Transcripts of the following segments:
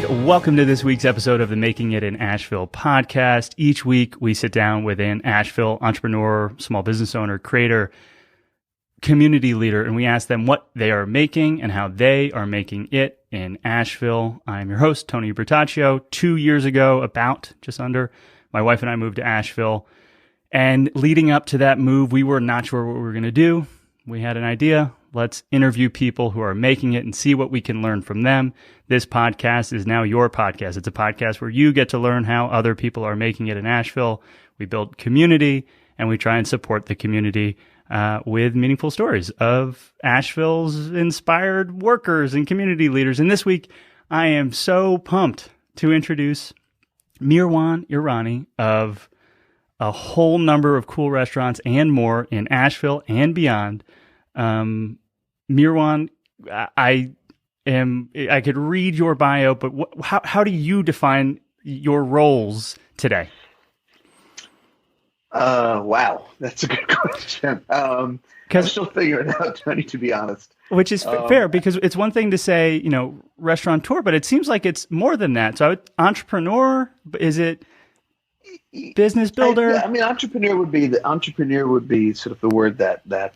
welcome to this week's episode of the Making It in Asheville podcast. Each week, we sit down with an Asheville entrepreneur, small business owner, creator, community leader, and we ask them what they are making and how they are making it in Asheville. I'm your host, Tony Bertaccio. 2 years ago, just under, my wife and I moved to Asheville. And leading up to that move, we were not sure what we were going to do. We had an idea. Let's interview people who are making it and see what we can learn from them. This podcast is now your podcast. It's a podcast where you get to learn how other people are making it in Asheville. We build community, and we try and support the community with meaningful stories of Asheville's inspired workers and community leaders. And this week, I am so pumped to introduce Meherwan Irani of a whole number of cool restaurants and more in Asheville and beyond. Meherwan, I could read your bio, but how do you define your roles today? Wow, that's a good question. I'm still figuring it out, Tony, to be honest. Which is fair, because it's one thing to say, restaurateur, but it seems like it's more than that. So entrepreneur, is it business builder? Entrepreneur would be sort of the word that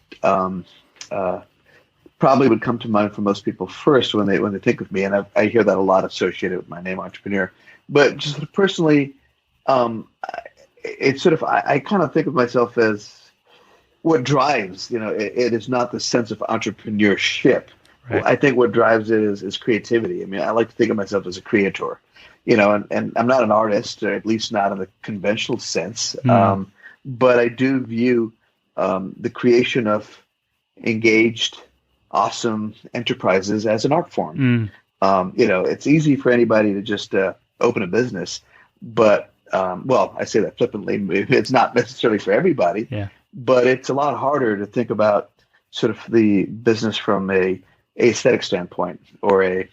probably would come to mind for most people first when they think of me, and I hear that a lot associated with my name, entrepreneur. But just personally, it's sort of I kind of think of myself as what drives. It is not the sense of entrepreneurship. Right. I think what drives it is creativity. I like to think of myself as a creator. And I'm not an artist, or at least not in the conventional sense. But I do view the creation of engaged, awesome enterprises as an art form. It's easy for anybody to just open a business, but I say that flippantly. It's not necessarily for everybody. Yeah. But it's a lot harder to think about sort of the business from a aesthetic standpoint or a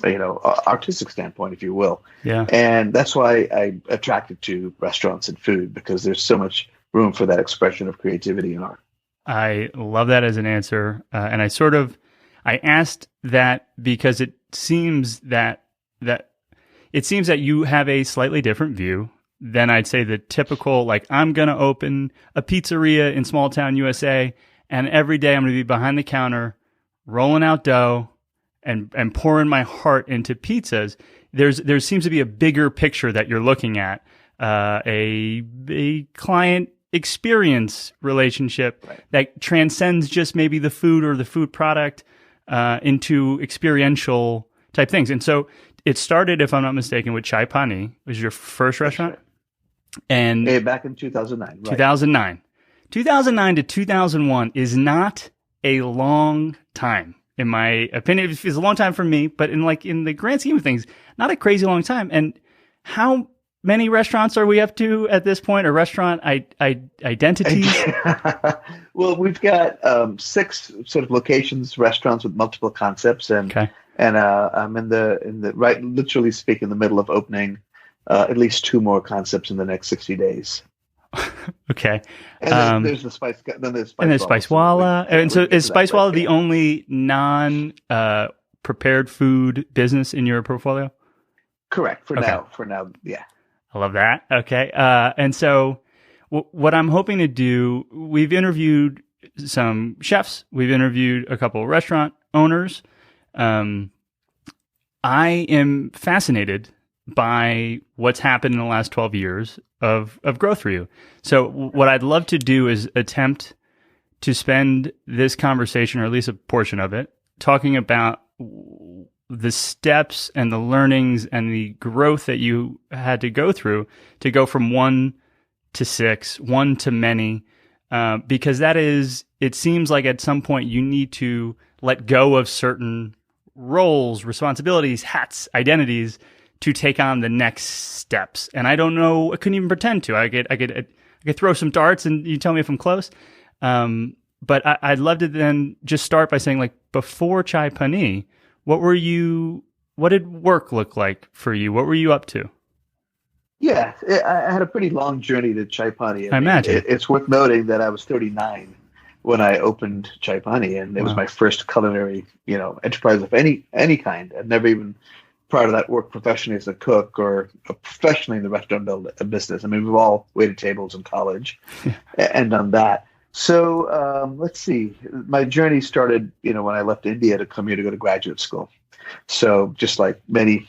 artistic standpoint, if you will. Yeah. And that's why I'm attracted to restaurants and food, because there's so much room for that expression of creativity in art. I love that as an answer. And I asked that because it seems that you have a slightly different view than I'd say the typical, I'm going to open a pizzeria in small town USA, and every day I'm going to be behind the counter rolling out dough and pouring my heart into pizzas. There seems to be a bigger picture that you're looking at, a client experience relationship that transcends just maybe the food or the food product into experiential type things. And so it started, if I'm not mistaken, with Chai Pani, which was your first restaurant. Right. And back in 2009. Right. 2009 to 2001 is not a long time. In my opinion, it's a long time for me, but in the grand scheme of things, not a crazy long time. And how many restaurants are we up to at this point, or restaurant identities? Well, we've got 6 sort of locations, restaurants with multiple concepts, and I'm in the right, literally speaking, in the middle of opening at least 2 more concepts in the next 60 days. Okay. And then there's the Spice. Then there's Spicewalla. And so is Spicewalla the only non-prepared food business in your portfolio? Correct. For now, yeah. I love that. Okay. And so what I'm hoping to do, we've interviewed some chefs. We've interviewed a couple of restaurant owners. I am fascinated by what's happened in the last 12 years of growth for you. So what I'd love to do is attempt to spend this conversation, or at least a portion of it, talking about the steps and the learnings and the growth that you had to go through to go from 1 to 6, 1 to many, because it seems like at some point you need to let go of certain roles, responsibilities, hats, identities to take on the next steps. And I don't know, I couldn't even pretend to. I could throw some darts and you tell me if I'm close. But I'd love to then just start by saying, before Chai Pani, what did work look like for you? What were you up to? Yeah, I had a pretty long journey to Chai Pani. I imagine. It's worth noting that I was 39 when I opened Chai Pani, and it was my first culinary, enterprise of any kind. I'd never even prior to that, worked professionally as a cook or professionally in the restaurant business. I mean, we've all waited tables in college and done that. So let's see. My journey started, when I left India to come here to go to graduate school. So just like many,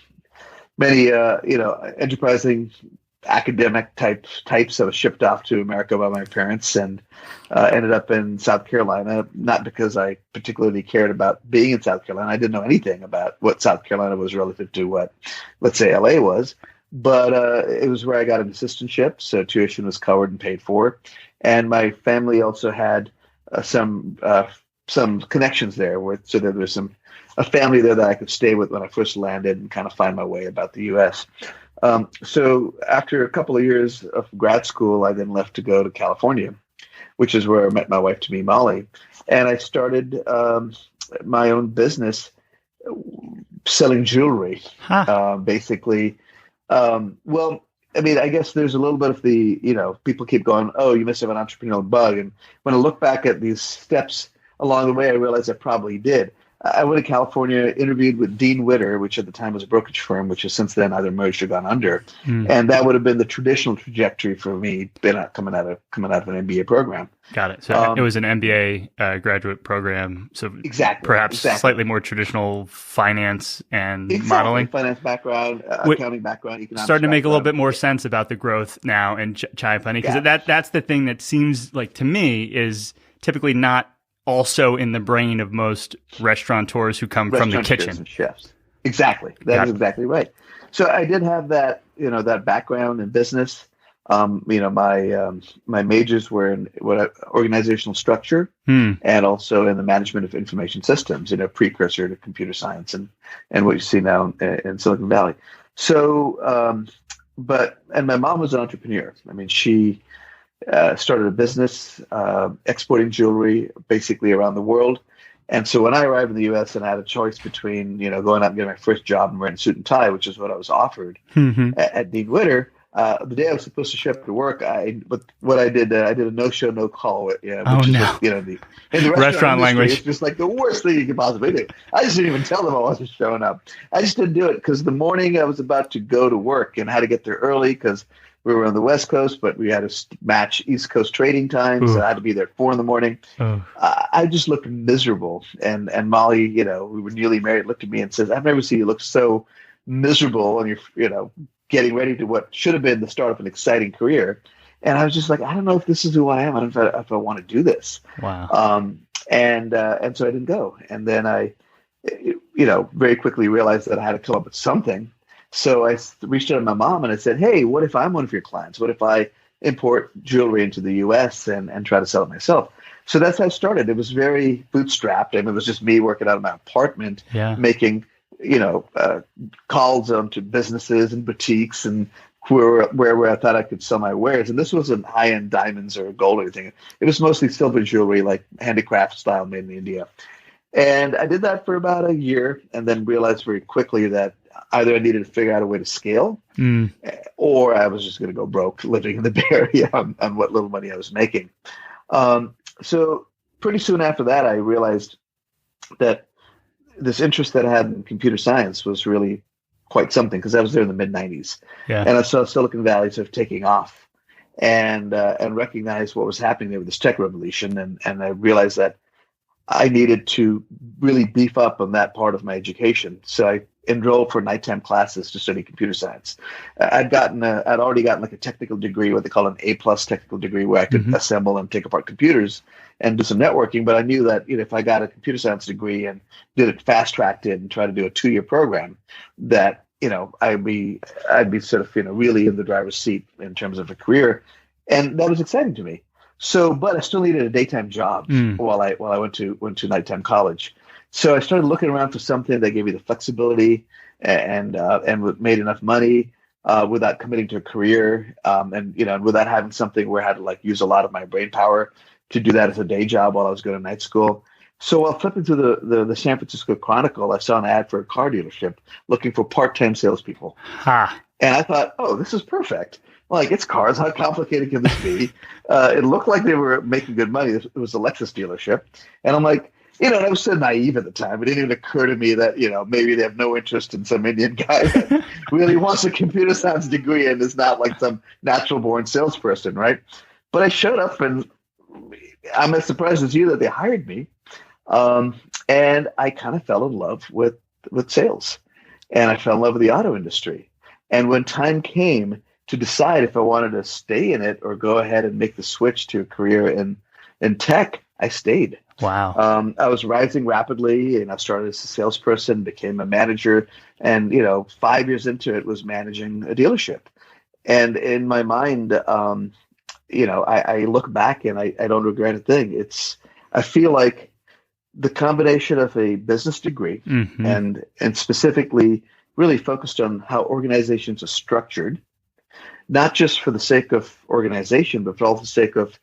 enterprising academic types, I was shipped off to America by my parents and ended up in South Carolina, not because I particularly cared about being in South Carolina. I didn't know anything about what South Carolina was relative to what, let's say, LA was, but it was where I got an assistantship, so tuition was covered and paid for. And my family also had some connections there, so there was a family there that I could stay with when I first landed and kind of find my way about the U.S. So after a couple of years of grad school, I then left to go to California, which is where I met my wife, to be Molly. And I started my own business selling jewelry, basically. Well, I mean, I guess there's a little bit of the, people keep going, oh, you must have an entrepreneurial bug. And when I look back at these steps along the way, I realized I probably did. I went to California, interviewed with Dean Witter, which at the time was a brokerage firm, which has since then either merged or gone under. And that would have been the traditional trajectory for me, coming out of an MBA program. Got it. So it was an MBA graduate program. So perhaps slightly more traditional finance and modeling. Finance background, accounting background, economics. Starting to make a little bit more sense about the growth now in Chai Pani, because that's the thing that seems like to me is typically not also in the brain of most restaurateurs who come from the kitchen. And chefs. Exactly. That is exactly right. So I did have that, that background in business. My majors were in organizational structure and also in the management of information systems, precursor to computer science and what you see now in Silicon Valley. So, and my mom was an entrepreneur. I mean, she started a business exporting jewelry basically around the world. And so when I arrived in the U.S. and I had a choice between, going out and getting my first job and wearing a suit and tie, which is what I was offered at Dean Witter, the day I was supposed to show up to work, I did a no-show, no-call. In the restaurant language, it's just like the worst thing you could possibly do. I just didn't even tell them I wasn't showing up. I just didn't do it because the morning I was about to go to work and had to get there early because we were on the West Coast, but we had to match East Coast trading times. So I had to be there at 4 a.m. I just looked miserable. And Molly, we were newly married, looked at me and says, I've never seen you look so miserable and you're, getting ready to what should have been the start of an exciting career. And I was just like, I don't know if this is who I am. I don't know if I want to do this. Wow. And so I didn't go. And then I, very quickly realized that I had to come up with something. So I reached out to my mom and I said, hey, what if I'm one of your clients? What if I import jewelry into the U.S. and try to sell it myself? So that's how I started. It was very bootstrapped. I mean, it was just me working out of my apartment, making, calls onto businesses and boutiques and where I thought I could sell my wares. And this wasn't high-end diamonds or gold or anything. It was mostly silver jewelry, like handicraft style made in India. And I did that for about a year and then realized very quickly that either I needed to figure out a way to scale or I was just going to go broke living in the Bay Area on what little money I was making. So pretty soon after that, I realized that this interest that I had in computer science was really quite something because I was there in the mid-90s. And I saw Silicon Valley sort of taking off and recognized what was happening there with this tech revolution. And I realized that I needed to really beef up on that part of my education. So I enrolled for nighttime classes to study computer science. I'd already gotten like a technical degree, what they call an A+ technical degree, where I could assemble and take apart computers and do some networking. But I knew that if I got a computer science degree and did it fast-tracked it and tried to do a 2-year program, that I'd be sort of really in the driver's seat in terms of a career, and that was exciting to me. So, but I still needed a daytime job while I went to nighttime college. So I started looking around for something that gave me the flexibility and made enough money without committing to a career, and without having something where I had to use a lot of my brain power to do that as a day job while I was going to night school. So while flipping through the San Francisco Chronicle, I saw an ad for a car dealership looking for part-time salespeople. And I thought, oh, this is perfect. It's cars. How complicated can this be? It looked like they were making good money. It was a Lexus dealership. And I'm like, And I was so naive at the time. It didn't even occur to me that, maybe they have no interest in some Indian guy that really wants a computer science degree and is not like some natural born salesperson, right? But I showed up, and I'm as surprised as you that they hired me. And I kind of fell in love with sales, and I fell in love with the auto industry. And when time came to decide if I wanted to stay in it or go ahead and make the switch to a career in tech, I stayed. Wow. I was rising rapidly, and I started as a salesperson, became a manager, and 5 years into it was managing a dealership. And in my mind, I look back and I don't regret a thing. I feel like the combination of a business degree Mm-hmm. and specifically really focused on how organizations are structured, not just for the sake of organization, but for all the sake of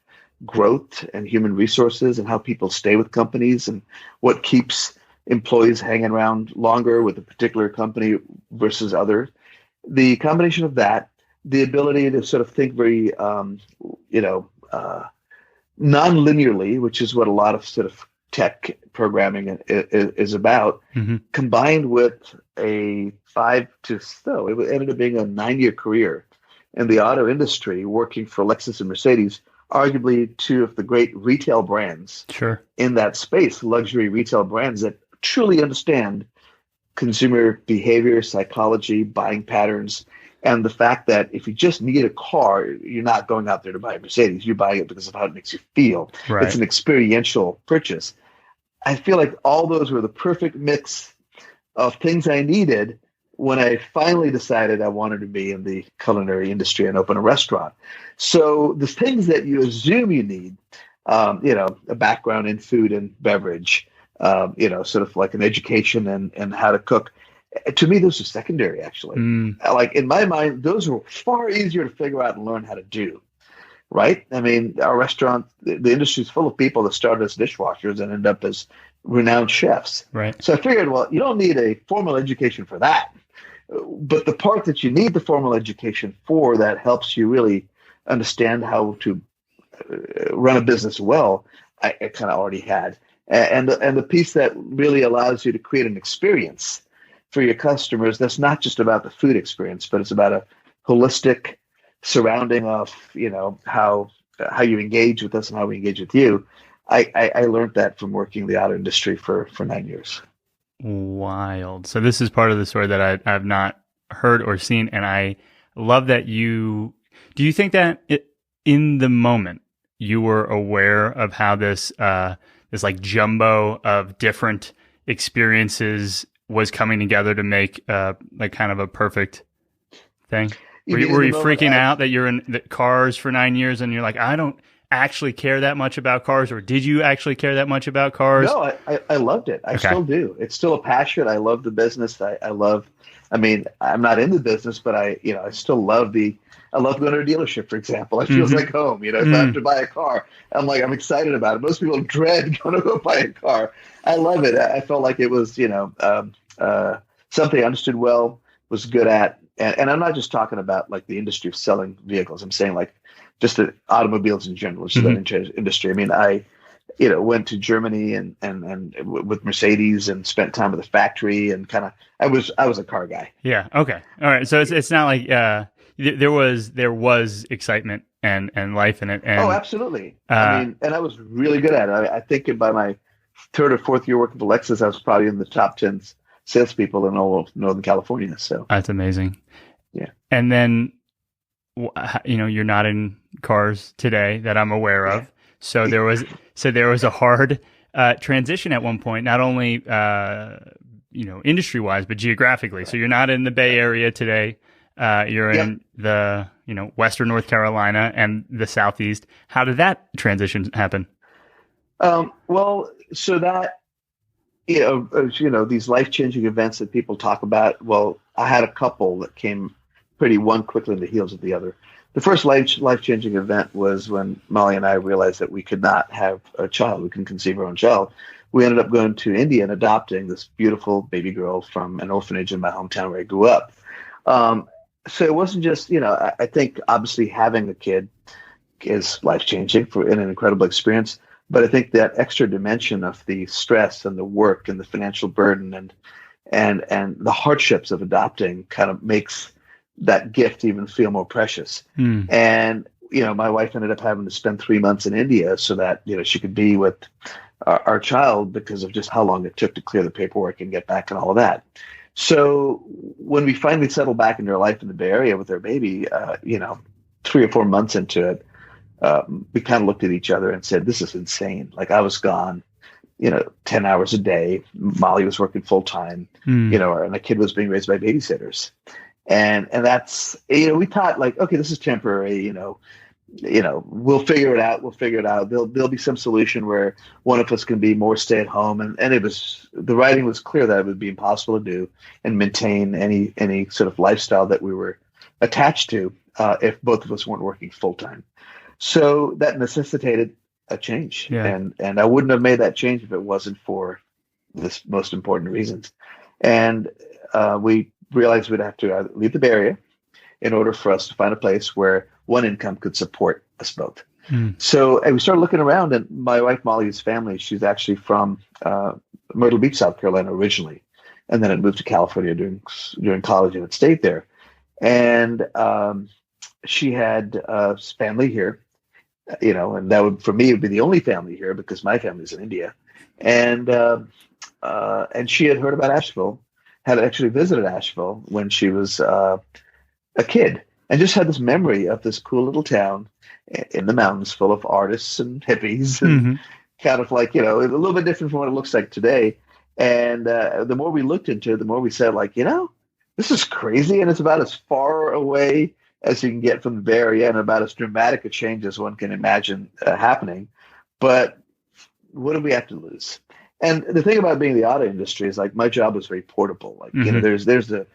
growth and human resources and how people stay with companies and what keeps employees hanging around longer with a particular company versus other. The combination of that, the ability to sort of think very, non-linearly, which is what a lot of sort of tech programming is about, Mm-hmm. combined with it ended up being a 9-year career in the auto industry, working for Lexus and Mercedes, arguably two of the great retail brands Sure. in that space, luxury retail brands that truly understand consumer behavior, psychology, buying patterns, and the fact that if you just need a car, you're not going out there to buy a Mercedes. You're buying it because of how it makes you feel. Right. It's an experiential purchase. I feel like all those were the perfect mix of things I needed when I finally decided I wanted to be in the culinary industry and open a restaurant. So the things that you assume you need, a background in food and beverage, sort of like an education and how to cook. To me, those are secondary, actually. Like in my mind, those are far easier to figure out and learn how to do. Right? I mean, our restaurant, the industry is full of people that started as dishwashers and end up as renowned chefs. Right. So I figured, well, you don't need a formal education for that. But the part that you need the formal education for that helps you really understand how to run a business well, I kind of already had. And the piece that really allows you to create an experience for your customers that's not just about the food experience, but it's about a holistic surrounding of how you engage with us and how we engage with you. I learned that from working in the auto industry for 9 years. Wild. So this is part of the story that I've not heard or seen, and I love that do you think that in the moment you were aware of how this like jumbo of different experiences was coming together to make like kind of a perfect thing? Were you freaking out that you're in the cars for 9 years and you're like, I don't actually care that much about cars, or did you actually care that much about cars? No, I loved it. I still do. It's still a passion. I love the business. I'm not in the business, but I still love I love going to a dealership, for example. It feels like home. If I have to buy a car, I'm excited about it. Most people dread going to go buy a car. I love it. I felt like it was, something I understood well, was good at. And I'm not just talking about like the industry of selling vehicles. I'm saying like just the automobiles in general, which is that industry. I mean, I went to Germany and with Mercedes and spent time at the factory and I was a car guy. Yeah. Okay. All right. So it's not like there was excitement and life in it. And, absolutely. And I was really good at it. I think by my third or fourth year working for Lexus, I was probably in the top 10 salespeople in all of Northern California. So that's amazing. Yeah. And then, you're not in cars today that I'm aware of. So there was a hard transition at one point, not only industry wise, but geographically. So you're not in the Bay Area today. You're in the Western North Carolina and the Southeast. How did that transition happen? Well, so that these life-changing events that people talk about. Well, I had a couple that came one quickly in the heels of the other. The first life-changing event was when Molly and I realized that we could not have a child. We couldn't conceive our own child. We ended up going to India and adopting this beautiful baby girl from an orphanage in my hometown where I grew up. So it wasn't just, I think obviously having a kid is life-changing and an incredible experience. But I think that extra dimension of the stress and the work and the financial burden and the hardships of adopting kind of makes that gift even feel more precious. And my wife ended up having to spend 3 months in India so that she could be with our child, because of just how long it took to clear the paperwork and get back and all of that. So when we finally settled back into our life in the Bay Area with our baby, 3 or 4 months into it, we kind of looked at each other and said, "This is insane." Like, I was gone, 10 hours a day. Molly was working full time, and the kid was being raised by babysitters. And that's, we thought, like, okay, this is temporary, we'll figure it out. There'll be some solution where one of us can be more stay at home. And the writing was clear that it would be impossible to do and maintain any sort of lifestyle that we were attached to if both of us weren't working full time. So that necessitated a change. Yeah. And I wouldn't have made that change if it wasn't for this most important reasons. And we realized we'd have to leave the Bay Area in order for us to find a place where one income could support us both. So we started looking around, and my wife Molly's family, she's actually from Myrtle Beach, South Carolina originally, and then it moved to California during college and had stayed there. And she had family here, and that would, for me, would be the only family here because my family's in India. And she had heard about Asheville, had actually visited Asheville when she was a kid, and just had this memory of this cool little town in the mountains full of artists and hippies and kind of like, a little bit different from what it looks like today. And the more we looked into it, the more we said, like, this is crazy. And it's about as far away as you can get from the Bay Area and about as dramatic a change as one can imagine happening. But what do we have to lose? And the thing about being in the auto industry is, like, my job was very portable. Like, there's the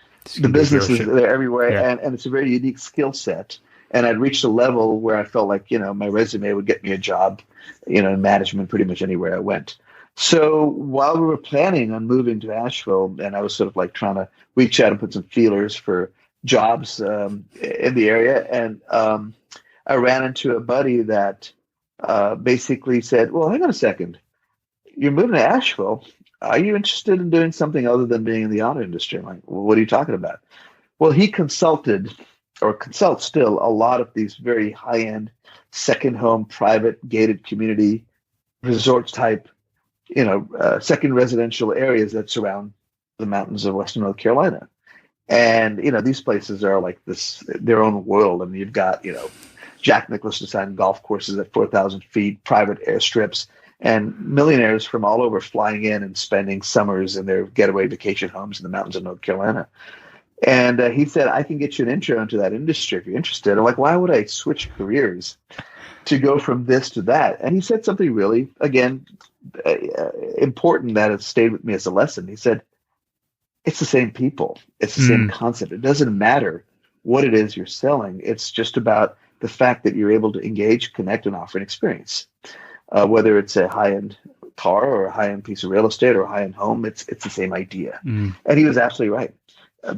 businesses there everywhere, and it's a very unique skill set. And I'd reached a level where I felt like, my resume would get me a job, in management pretty much anywhere I went. So while we were planning on moving to Asheville, and I was sort of like trying to reach out and put some feelers for jobs in the area, and I ran into a buddy that basically said, "Well, hang on a second. You're moving to Asheville. Are you interested in doing something other than being in the auto industry?" I'm like, "Well, what are you talking about?" Well, he consulted, or consults still, a lot of these very high-end second home, private, gated community, resort type, second residential areas that surround the mountains of Western North Carolina. And, these places are like their own world. I mean, you've got, Jack Nicklaus designed golf courses at 4,000 feet, private airstrips, and millionaires from all over flying in and spending summers in their getaway vacation homes in the mountains of North Carolina. And he said, "I can get you an intro into that industry if you're interested." I'm like, "Why would I switch careers to go from this to that?" And he said something really, again, important that has stayed with me as a lesson. He said, "It's the same people. It's the same concept. It doesn't matter what it is you're selling. It's just about the fact that you're able to engage, connect, and offer an experience. Whether it's a high-end car or a high-end piece of real estate or a high-end home, it's the same idea." And he was absolutely right.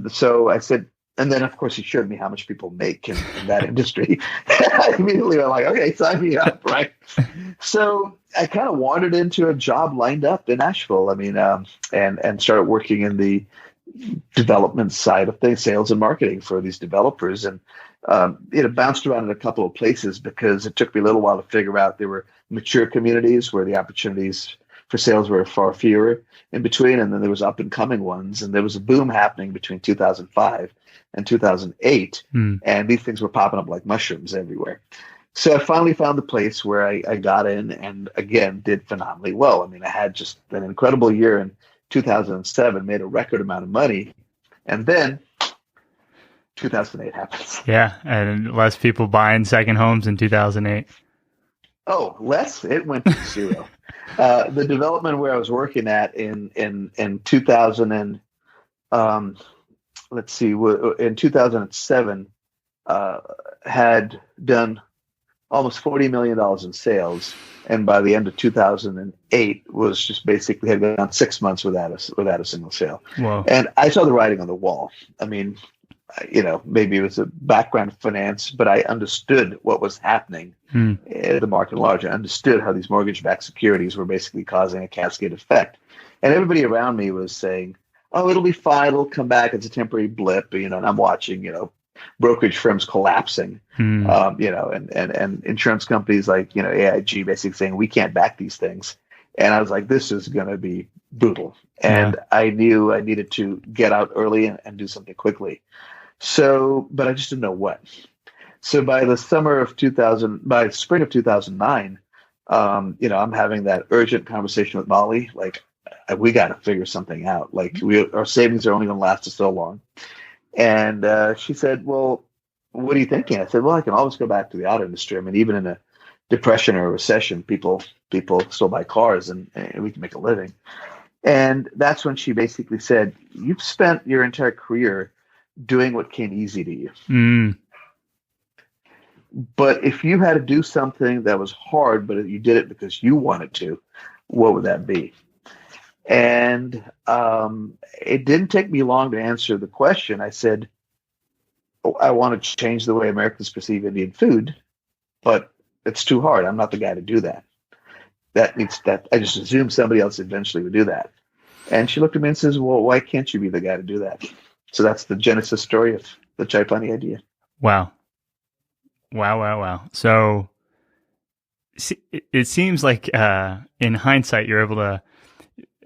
So I said, and then of course he showed me how much people make in that industry. I immediately went like, "Okay, sign me up," right? So I kind of wandered into a job lined up in Asheville. I mean, and started working in the development side of things, sales and marketing for these developers. And bounced around in a couple of places because it took me a little while to figure out there were mature communities where the opportunities for sales were far fewer in between, and then there was up and coming ones, and there was a boom happening between 2005 and 2008, and these things were popping up like mushrooms everywhere. So I finally found the place where I got in, and again did phenomenally well. I mean, I had just an incredible year in 2007, made a record amount of money, and then 2008 happens. Yeah, and less people buying second homes in 2008. Oh, less? It went to zero. The development where I was working at in 2000 and in 2007 had done almost $40 million in sales, and by the end of 2008 was just basically had gone 6 months without a single sale. Wow. And I saw the writing on the wall. I mean, maybe it was a background in finance, but I understood what was happening in the market at large. I understood how these mortgage-backed securities were basically causing a cascade effect. And everybody around me was saying, oh, it'll be fine. It'll come back. It's a temporary blip, and I'm watching, brokerage firms collapsing, and insurance companies like, AIG basically saying, we can't back these things. And I was like, this is going to be brutal. And I knew I needed to get out early and do something quickly. So, but I just didn't know what. So by the spring of 2009, I'm having that urgent conversation with Molly. Like, we got to figure something out. Like, our savings are only going to last us so long. And she said, well, what are you thinking? I said, well, I can always go back to the auto industry. I mean, even in a depression or a recession, people still buy cars and we can make a living. And that's when she basically said, you've spent your entire career doing what came easy to you. But if you had to do something that was hard, but you did it because you wanted to, what would that be? And it didn't take me long to answer the question. I said, I want to change the way Americans perceive Indian food, but it's too hard. I'm not the guy to do that. I just assumed somebody else eventually would do that. And she looked at me and says, well, why can't you be the guy to do that? So that's the genesis story of the Chai Pani idea. Wow. So it seems like in hindsight, you're able to,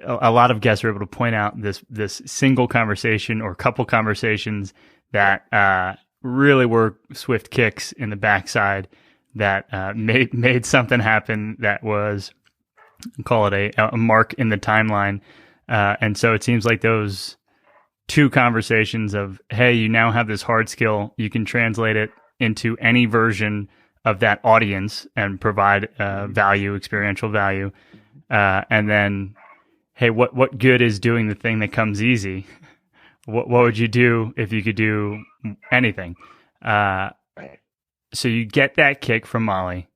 a lot of guests are able to point out this single conversation or couple conversations that really were swift kicks in the backside that made something happen that was, call it a mark in the timeline. And so it seems like those two conversations of, hey, you now have this hard skill, you can translate it into any version of that audience and provide value, experiential value. And then, hey, what good is doing the thing that comes easy? What would you do if you could do anything? So you get that kick from Molly.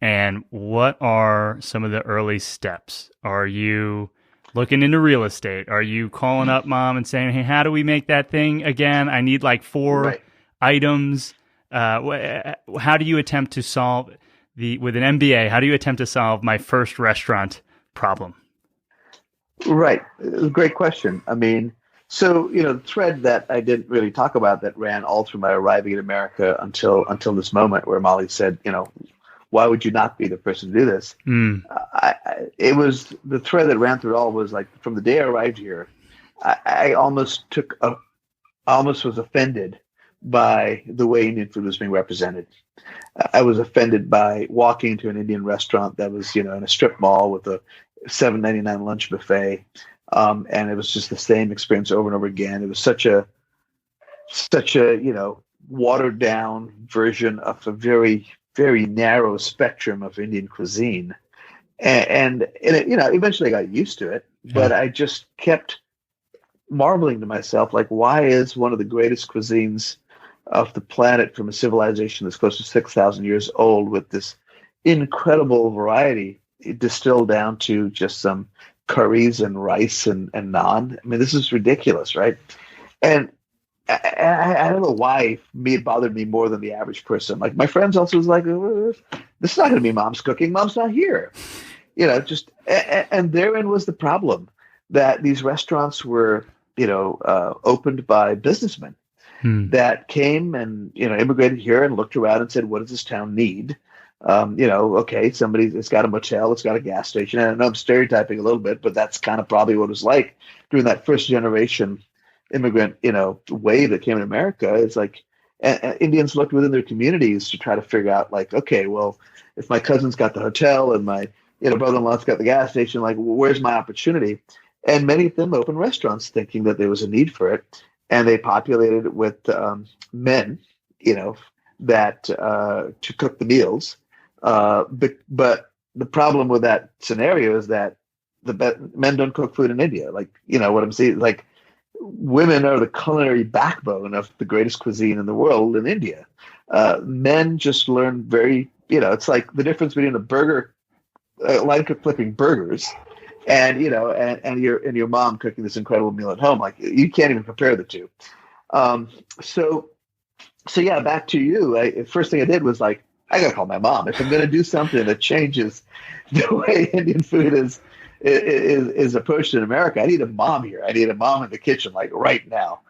And what are some of the early steps? Are you looking into real estate? Are you calling up mom and saying, hey, how do we make that thing again? I need like 4 items. How do you attempt to solve with an MBA, how do you attempt to solve my first restaurant problem? Right. Great question. I mean, so, the thread that I didn't really talk about that ran all through my arriving in America until this moment where Molly said, why would you not be the person to do this? It was the thread that ran through it all was like from the day I arrived here, I almost was offended by the way Indian food was being represented. I was offended by walking to an Indian restaurant that was, in a strip mall with a $7.99 lunch buffet. And it was just the same experience over and over again. It was such a watered down version of a very, very narrow spectrum of Indian cuisine. And it, eventually I got used to it, but I just kept marveling to myself, like, why is one of the greatest cuisines of the planet from a civilization that's close to 6,000 years old with this incredible variety distilled down to just some curries and rice and naan? I mean, this is ridiculous, right? And I don't know why it bothered me more than the average person. Like, my friends also was like, this is not going to be mom's cooking. Mom's not here. And therein was the problem, that these restaurants were, opened by businessmen that came and, immigrated here and looked around and said, what does this town need? Okay, it's got a motel, it's got a gas station. And I know I'm stereotyping a little bit, but that's kind of probably what it was like during that first generation immigrant, wave that came in America. It's like Indians looked within their communities to try to figure out, like, okay, well, if my cousin's got the hotel and my, brother-in-law's got the gas station, like, where's my opportunity? And many of them opened restaurants thinking that there was a need for it. And they populated it with men, that to cook the meals. But the problem with that scenario is that men don't cook food in India. Like, what I'm saying, like, women are the culinary backbone of the greatest cuisine in the world in India. Men just learn very, it's like the difference between a burger, line cook flipping burgers, and and your mom cooking this incredible meal at home. Like, you can't even compare the two. Um, so, so yeah, back to you. First thing I did was like, I gotta call my mom. If I'm gonna do something that changes the way Indian food is approached in America, I need a mom here. I need a mom in the kitchen, like right now.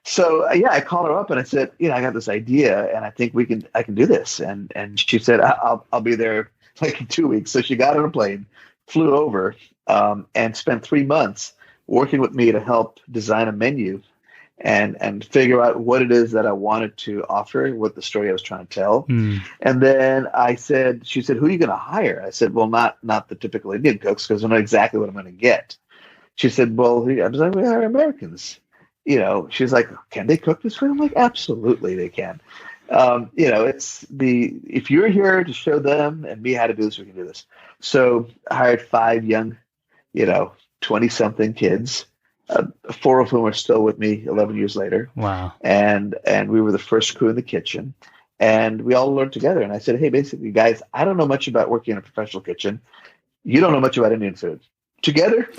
So yeah, I called her up and I said, I got this idea, and I think I can do this. And she said, I'll be there like in 2 weeks. So she got on a plane, flew over, and spent 3 months working with me to help design a menu and figure out what it is that I wanted to offer, what the story I was trying to tell. And then she said, who are you going to hire? I said, well, not the typical Indian cooks, because I know exactly what I'm going to get. She said, well, I was like, we hire Americans. She's like, can they cook this food? I'm like, absolutely they can. If you're here to show them and me how to do this, we can do this. So I hired 5 young, 20-something kids, 4 of whom are still with me 11 years later. Wow. And we were the first crew in the kitchen, and we all learned together. And I said, hey, basically, guys, I don't know much about working in a professional kitchen. You don't know much about Indian food. Together,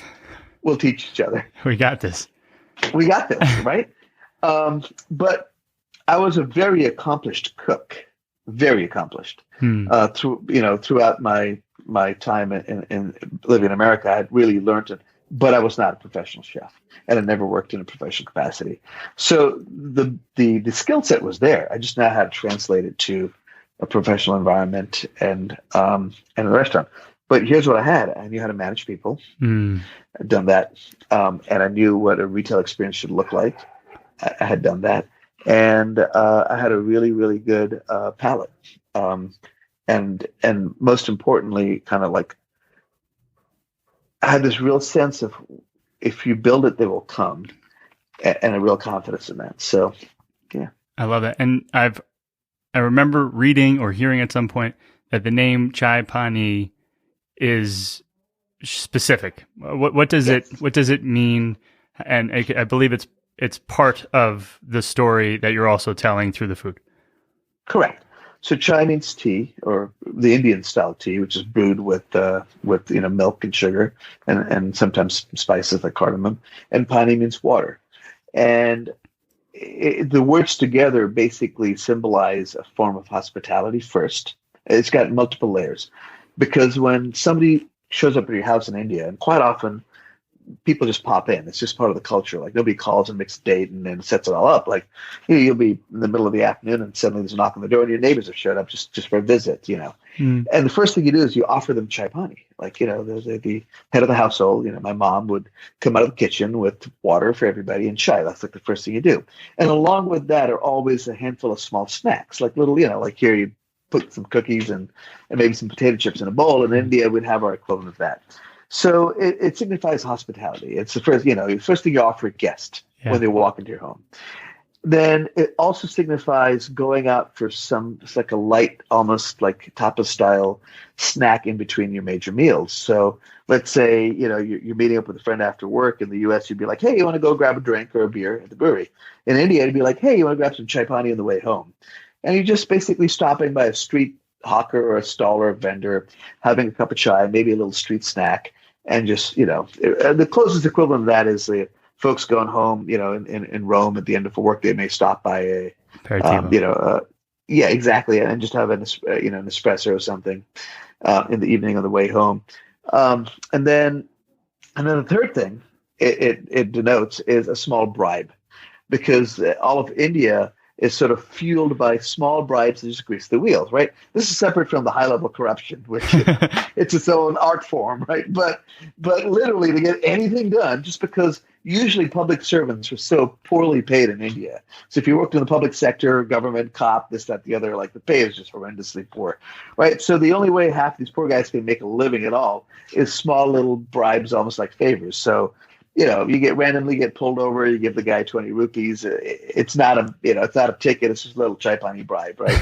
we'll teach each other. We got this. We got this, right? But I was a very accomplished cook, very accomplished. Throughout my time in living in America, I had really learned it, but I was not a professional chef, and I never worked in a professional capacity. So the skill set was there. I just now had to translate it to a professional environment and a restaurant. But here's what I had. I knew how to manage people. I'd done that. And I knew what a retail experience should look like. I had done that. And I had a really, really good palate. And most importantly, kind of like, I had this real sense of, if you build it, they will come, and a real confidence in that. So, yeah. I love that. And I remember reading or hearing at some point that the name Chai Pani is specific. What does it mean? And I believe it's part of the story that you're also telling through the food. Correct. So chai means tea, or the Indian style tea, which is brewed with milk and sugar and sometimes spices like cardamom. And pani means water. And the words together basically symbolize a form of hospitality first. It's got multiple layers. Because when somebody shows up at your house in India, and quite often people just pop in, it's just part of the culture. Like, nobody calls and makes a date and then sets it all up. Like, you'll be in the middle of the afternoon and suddenly there's a knock on the door and your neighbors have showed up just for a visit, And the first thing you do is you offer them chai pani. Like, the head of the household, my mom would come out of the kitchen with water for everybody and chai. That's like the first thing you do. And along with that are always a handful of small snacks, like little, like here you put some cookies and maybe some potato chips in a bowl. In India, we'd have our equivalent of that. So it signifies hospitality. It's the first thing you offer a guest when they walk into your home. Then it also signifies going out for it's like a light, almost like tapas style snack in between your major meals. So let's say, you're meeting up with a friend after work. In the US, you'd be like, hey, you want to go grab a drink or a beer at the brewery? In India, it'd be like, hey, you want to grab some chai pani on the way home? And you're just basically stopping by a street hawker or a stall or a vendor, having a cup of chai, maybe a little street snack, and just, the closest equivalent of that is the folks going home, in Rome at the end of a work, they may stop by exactly, and just have an espresso or something in the evening on the way home. And then the third thing it denotes is a small bribe, because all of India is sort of fueled by small bribes that just grease the wheels, right? This is separate from the high-level corruption, which it's its own art form, right? But literally, to get anything done, just because usually public servants are so poorly paid in India. So if you worked in the public sector, government, cop, this, that, the other, like, the pay is just horrendously poor, right? So the only way half these poor guys can make a living at all is small little bribes, almost like favors. So you randomly get pulled over, you give the guy 20 rupees. It's not a ticket. It's just a little chai pani bribe, right?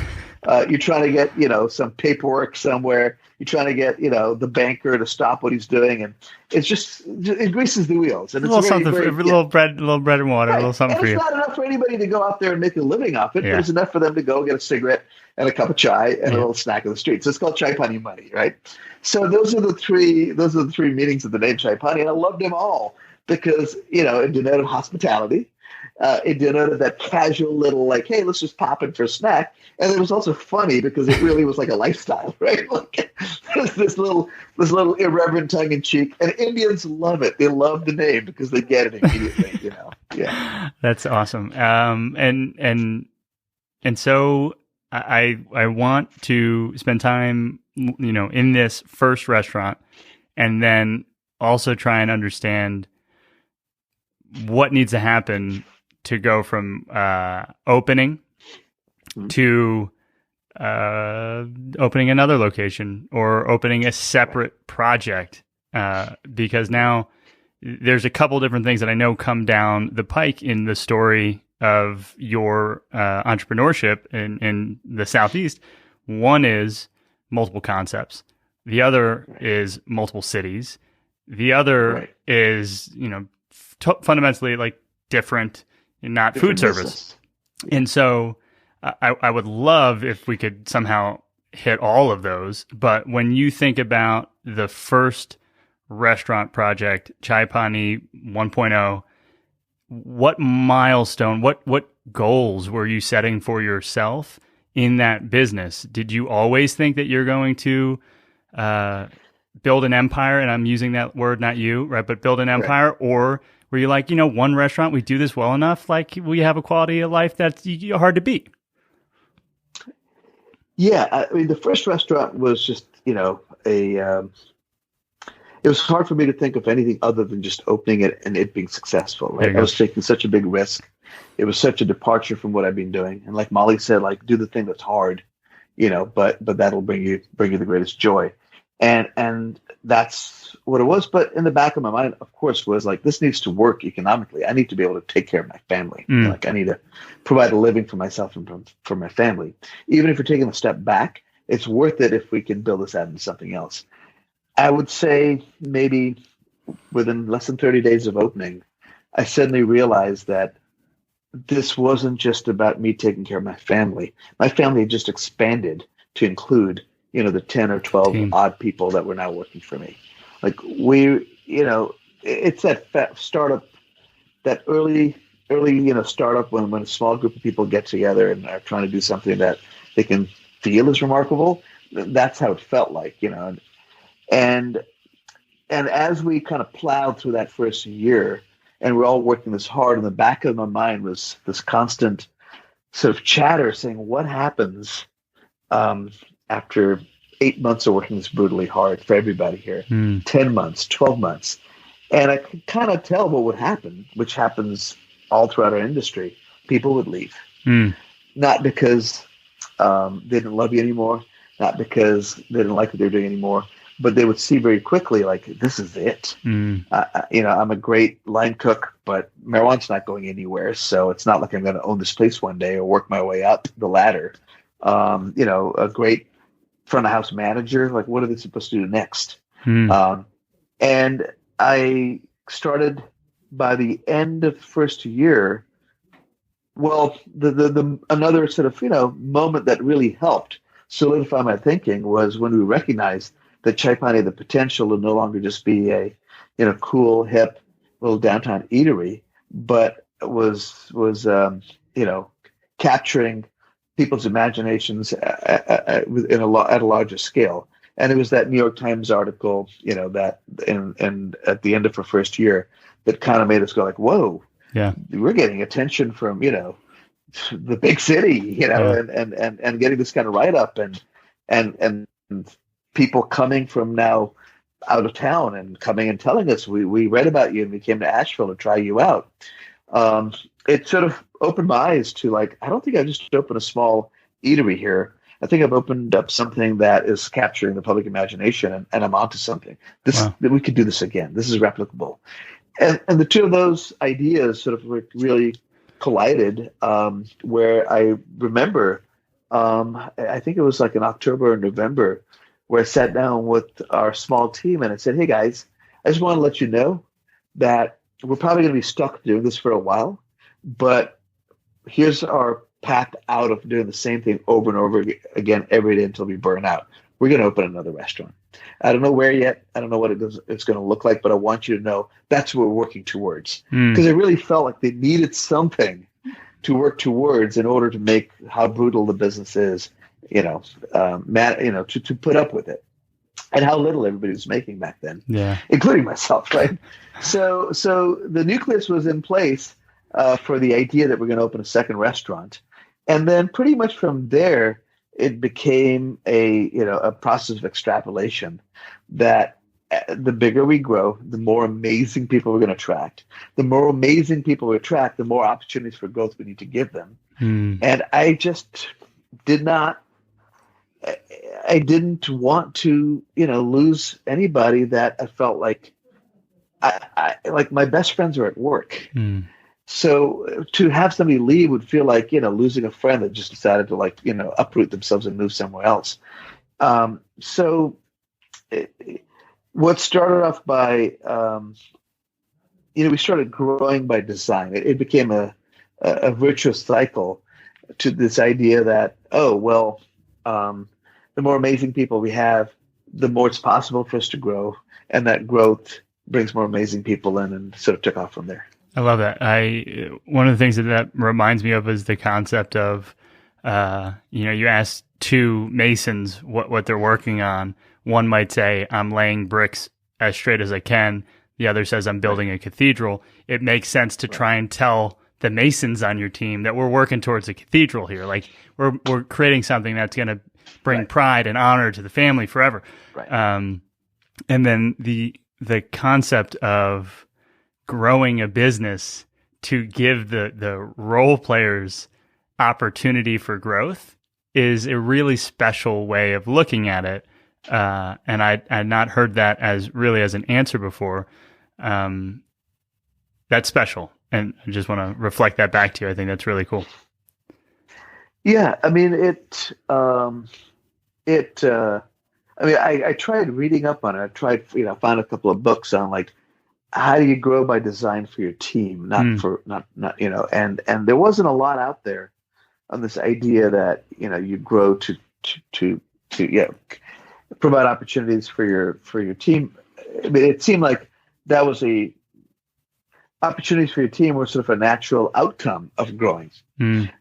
You're trying to get, some paperwork somewhere. You're trying to get, the banker to stop what he's doing. And it greases the wheels. And it's a little something, a little bread and water, right. A little something and for you. It's not enough for anybody to go out there and make a living off it. Yeah. But it's enough for them to go get a cigarette and a cup of chai and a little snack on the street. So it's called chai pani money, right? So those are the three meanings of the name chai pani. And I loved them all. Because, it denoted hospitality. It denoted that casual little like, hey, let's just pop in for a snack. And it was also funny because it really was like a lifestyle, right? Like this little irreverent tongue in cheek, and Indians love it. They love the name because they get it immediately. Yeah. That's awesome. And so I want to spend time, in this first restaurant, and then also try and understand what needs to happen to go from opening to opening another location or opening a separate project, because now there's a couple different things that I know come down the pike in the story of your entrepreneurship in the Southeast. One is multiple concepts. The other is multiple cities. The other is, fundamentally like different, not food service. Business. And so I would love if we could somehow hit all of those. But when you think about the first restaurant project, Chai Pani 1.0, what milestone, what goals were you setting for yourself in that business? Did you always think that you're going to build an empire? And I'm using that word, not you, right? But build an empire, or were you like, one restaurant, we do this well enough, like we have a quality of life that's hard to beat? Yeah, I mean, the first restaurant was just, it was hard for me to think of anything other than just opening it and it being successful. Right? I was taking such a big risk. It was such a departure from what I've been doing. And like Molly said, like do the thing that's hard, but that'll bring you the greatest joy. And that's what it was. But in the back of my mind, of course, was like, this needs to work economically. I need to be able to take care of my family. Like I need to provide a living for myself and for my family. Even if you're taking a step back, it's worth it if we can build this out into something else. I would say maybe within less than 30 days of opening, I suddenly realized that this wasn't just about me taking care of my family. My family had just expanded to include, the 10 or 12 odd people that were now working for me. Like it's that startup, that early, startup when a small group of people get together and are trying to do something that they can feel is remarkable. That's how it felt like, And as we kind of plowed through that first year, and we're all working this hard, in the back of my mind was this constant sort of chatter saying, what happens after 8 months of working this brutally hard for everybody here, 10 months, 12 months. And I could kind of tell what would happen, which happens all throughout our industry. People would leave, not because they didn't love you anymore, not because they didn't like what they were doing anymore, but they would see very quickly, like, this is it. I'm a great line cook, but Meherwan's not going anywhere. So it's not like I'm going to own this place one day or work my way up the ladder. A great front of house manager, like, what are they supposed to do next? And I started by the end of the first year. Well, the another sort of, moment that really helped solidify my thinking was when we recognized that Chai Pani had the potential to no longer just be a, cool, hip little downtown eatery, but was capturing people's imaginations at a larger scale. And it was that New York Times article, that and at the end of her first year, that kind of made us go like, whoa, we're getting attention from, the big city, and getting this kind of write up and people coming from now out of town and coming and telling us, we read about you and we came to Asheville to try you out. It sort of opened my eyes to, like, I don't think I just opened a small eatery here. I think I've opened up something that is capturing the public imagination, and I'm onto something. That we could do this again. This is replicable. And the two of those ideas sort of really collided, where I remember, I think it was like in October or November, where I sat down with our small team and I said, hey guys, I just want to let you know that we're probably going to be stuck doing this for a while, but here's our path out of doing the same thing over and over again every day until we burn out. We're going to open another restaurant. I don't know where yet. I don't know what it's going to look like, but I want you to know that's what we're working towards. Mm. Because I really felt like they needed something to work towards in order to make how brutal the business is, to put up with it, and how little everybody was making back then, including myself, right? So the nucleus was in place for the idea that we're going to open a second restaurant, and then pretty much from there, it became a process of extrapolation that the bigger we grow, the more amazing people we're going to attract. The more amazing people we attract, the more opportunities for growth we need to give them. And I just didn't want to, lose anybody that I felt like like my best friends are at work. So to have somebody leave would feel like, losing a friend that just decided to uproot themselves and move somewhere else. What started off by, we started growing by design. It became a virtuous cycle to this idea that, the more amazing people we have, the more it's possible for us to grow. And that growth brings more amazing people in, and sort of took off from there. I love that. One of the things that reminds me of is the concept of, you ask two masons what they're working on. One might say, I'm laying bricks as straight as I can. The other says, I'm building a cathedral. It makes sense to try and tell the masons on your team that we're working towards a cathedral here. Like we're creating something that's going to bring pride and honor to the family forever. Right. And then the concept of growing a business to give the role players opportunity for growth is a really special way of looking at it. And I had not heard that as an answer before. That's special. And I just want to reflect that back to you. I think that's really cool. Yeah. I mean, I tried reading up on it. I tried, found a couple of books on how do you grow by design for your team, not and there wasn't a lot out there on this idea that, you grow to provide opportunities for your team. I mean, it seemed like that was opportunities for your team were sort of a natural outcome of growing,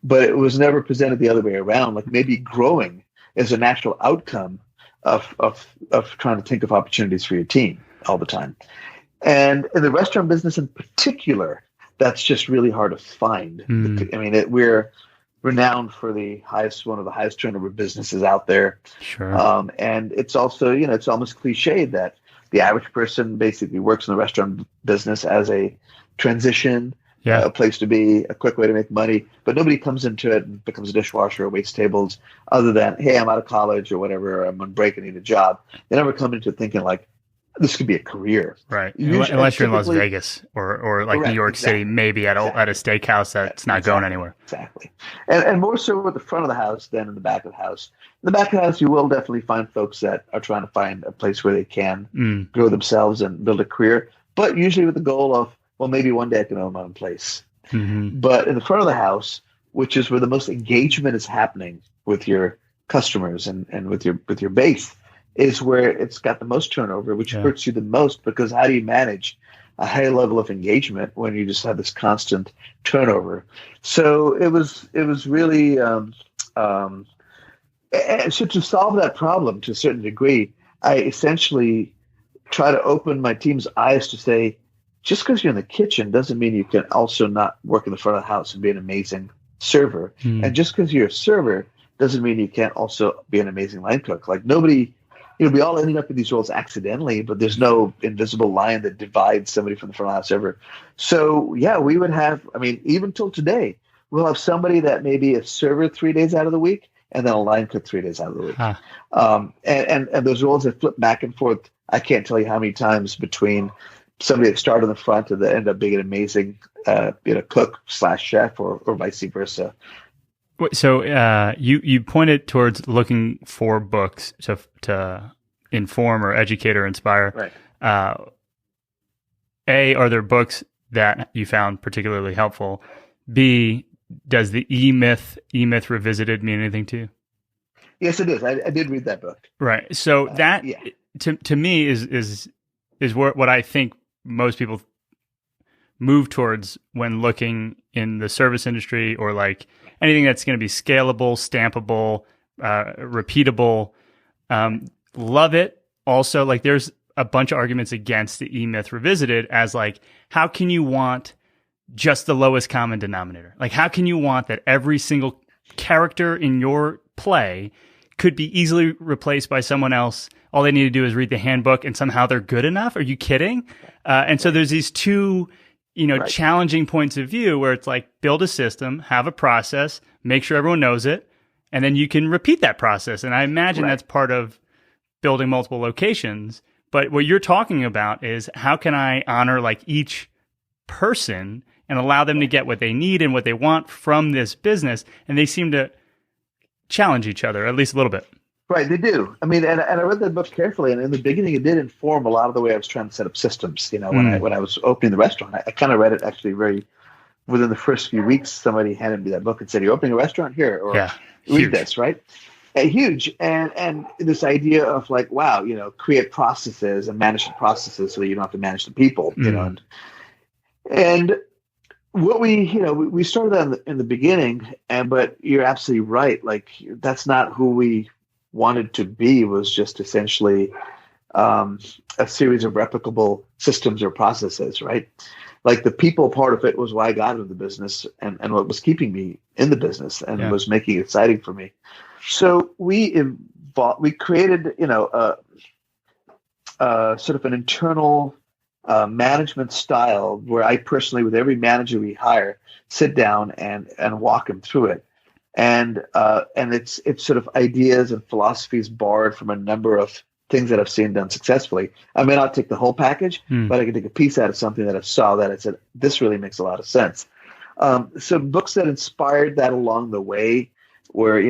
but it was never presented the other way around. Like maybe growing is a natural outcome of trying to think of opportunities for your team all the time. And in the restaurant business in particular, that's just really hard to find. I mean, we're renowned for one of the highest turnover businesses out there. Sure. And it's also, it's almost cliched that the average person basically works in the restaurant business as a transition, a place to be, a quick way to make money. But nobody comes into it and becomes a dishwasher or waits tables other than, hey, I'm out of college or whatever, or I'm on break and need a job. They never come into it thinking this could be a career. Right. Unless you're in Las Vegas or New York City, maybe at a steakhouse that's not going anywhere. Exactly. And more so at the front of the house than in the back of the house. In the back of the house, you will definitely find folks that are trying to find a place where they can grow themselves and build a career, but usually with the goal of, well, maybe one day I can own my own place. But in the front of the house, which is where the most engagement is happening with your customers and with your base, is where it's got the most turnover, which hurts you the most, because how do you manage a high level of engagement when you just have this constant turnover? So it was really so to solve that problem to a certain degree, I essentially try to open my team's eyes to say, just because you're in the kitchen doesn't mean you can also not work in the front of the house and be an amazing server. And just because you're a server doesn't mean you can't also be an amazing line cook. Like nobody, we all ended up in these roles accidentally, but there's no invisible line that divides somebody from the front of the house ever. So yeah, we would have, even till today, we'll have somebody that may be a server 3 days out of the week and then a line cook 3 days out of the week. And those roles that flip back and forth, I can't tell you how many times between somebody that started in the front and that ended up being an amazing cook/chef or vice versa. So you pointed towards looking for books to inform or educate or inspire. Right. A, are there books that you found particularly helpful? B, does the EMyth Revisited mean anything to you? Yes, it is. I did read that book. Right. So to me is what I think most people move towards when looking in the service industry, or like anything that's going to be scalable, stampable, repeatable. Love it. Also, like, there's a bunch of arguments against the EMyth Revisited as like, how can you want just the lowest common denominator? Like, how can you want that every single character in your play could be easily replaced by someone else? All they need to do is read the handbook and somehow they're good enough. Are you kidding? And so there's these two, challenging points of view where it's like, build a system, have a process, make sure everyone knows it, and then you can repeat that process. And I imagine that's part of building multiple locations. But what you're talking about is, how can I honor like each person and allow them to get what they need and what they want from this business? And they seem to challenge each other, at least a little bit. Right, they do. I mean, and I read that book carefully, and in the beginning, it did inform a lot of the way I was trying to set up systems. When I was opening the restaurant, I kind of read it actually within the first few weeks. Somebody handed me that book and said, "You're opening a restaurant here, or read this." Right, huge, and this idea of like, wow, create processes and manage the processes so that you don't have to manage the people. And what we started that in the beginning, but you're absolutely right. Like, that's not who we wanted to be. Was just essentially a series of replicable systems or processes, right? Like, the people part of it was why I got into the business, and what was keeping me in the business and was making it exciting for me. So we created, sort of an internal management style where I personally, with every manager we hire, sit down and walk them through it. And it's sort of ideas and philosophies borrowed from a number of things that I've seen done successfully. I may not take the whole package, but I can take a piece out of something that I saw that I said, this really makes a lot of sense. So books that inspired that along the way were,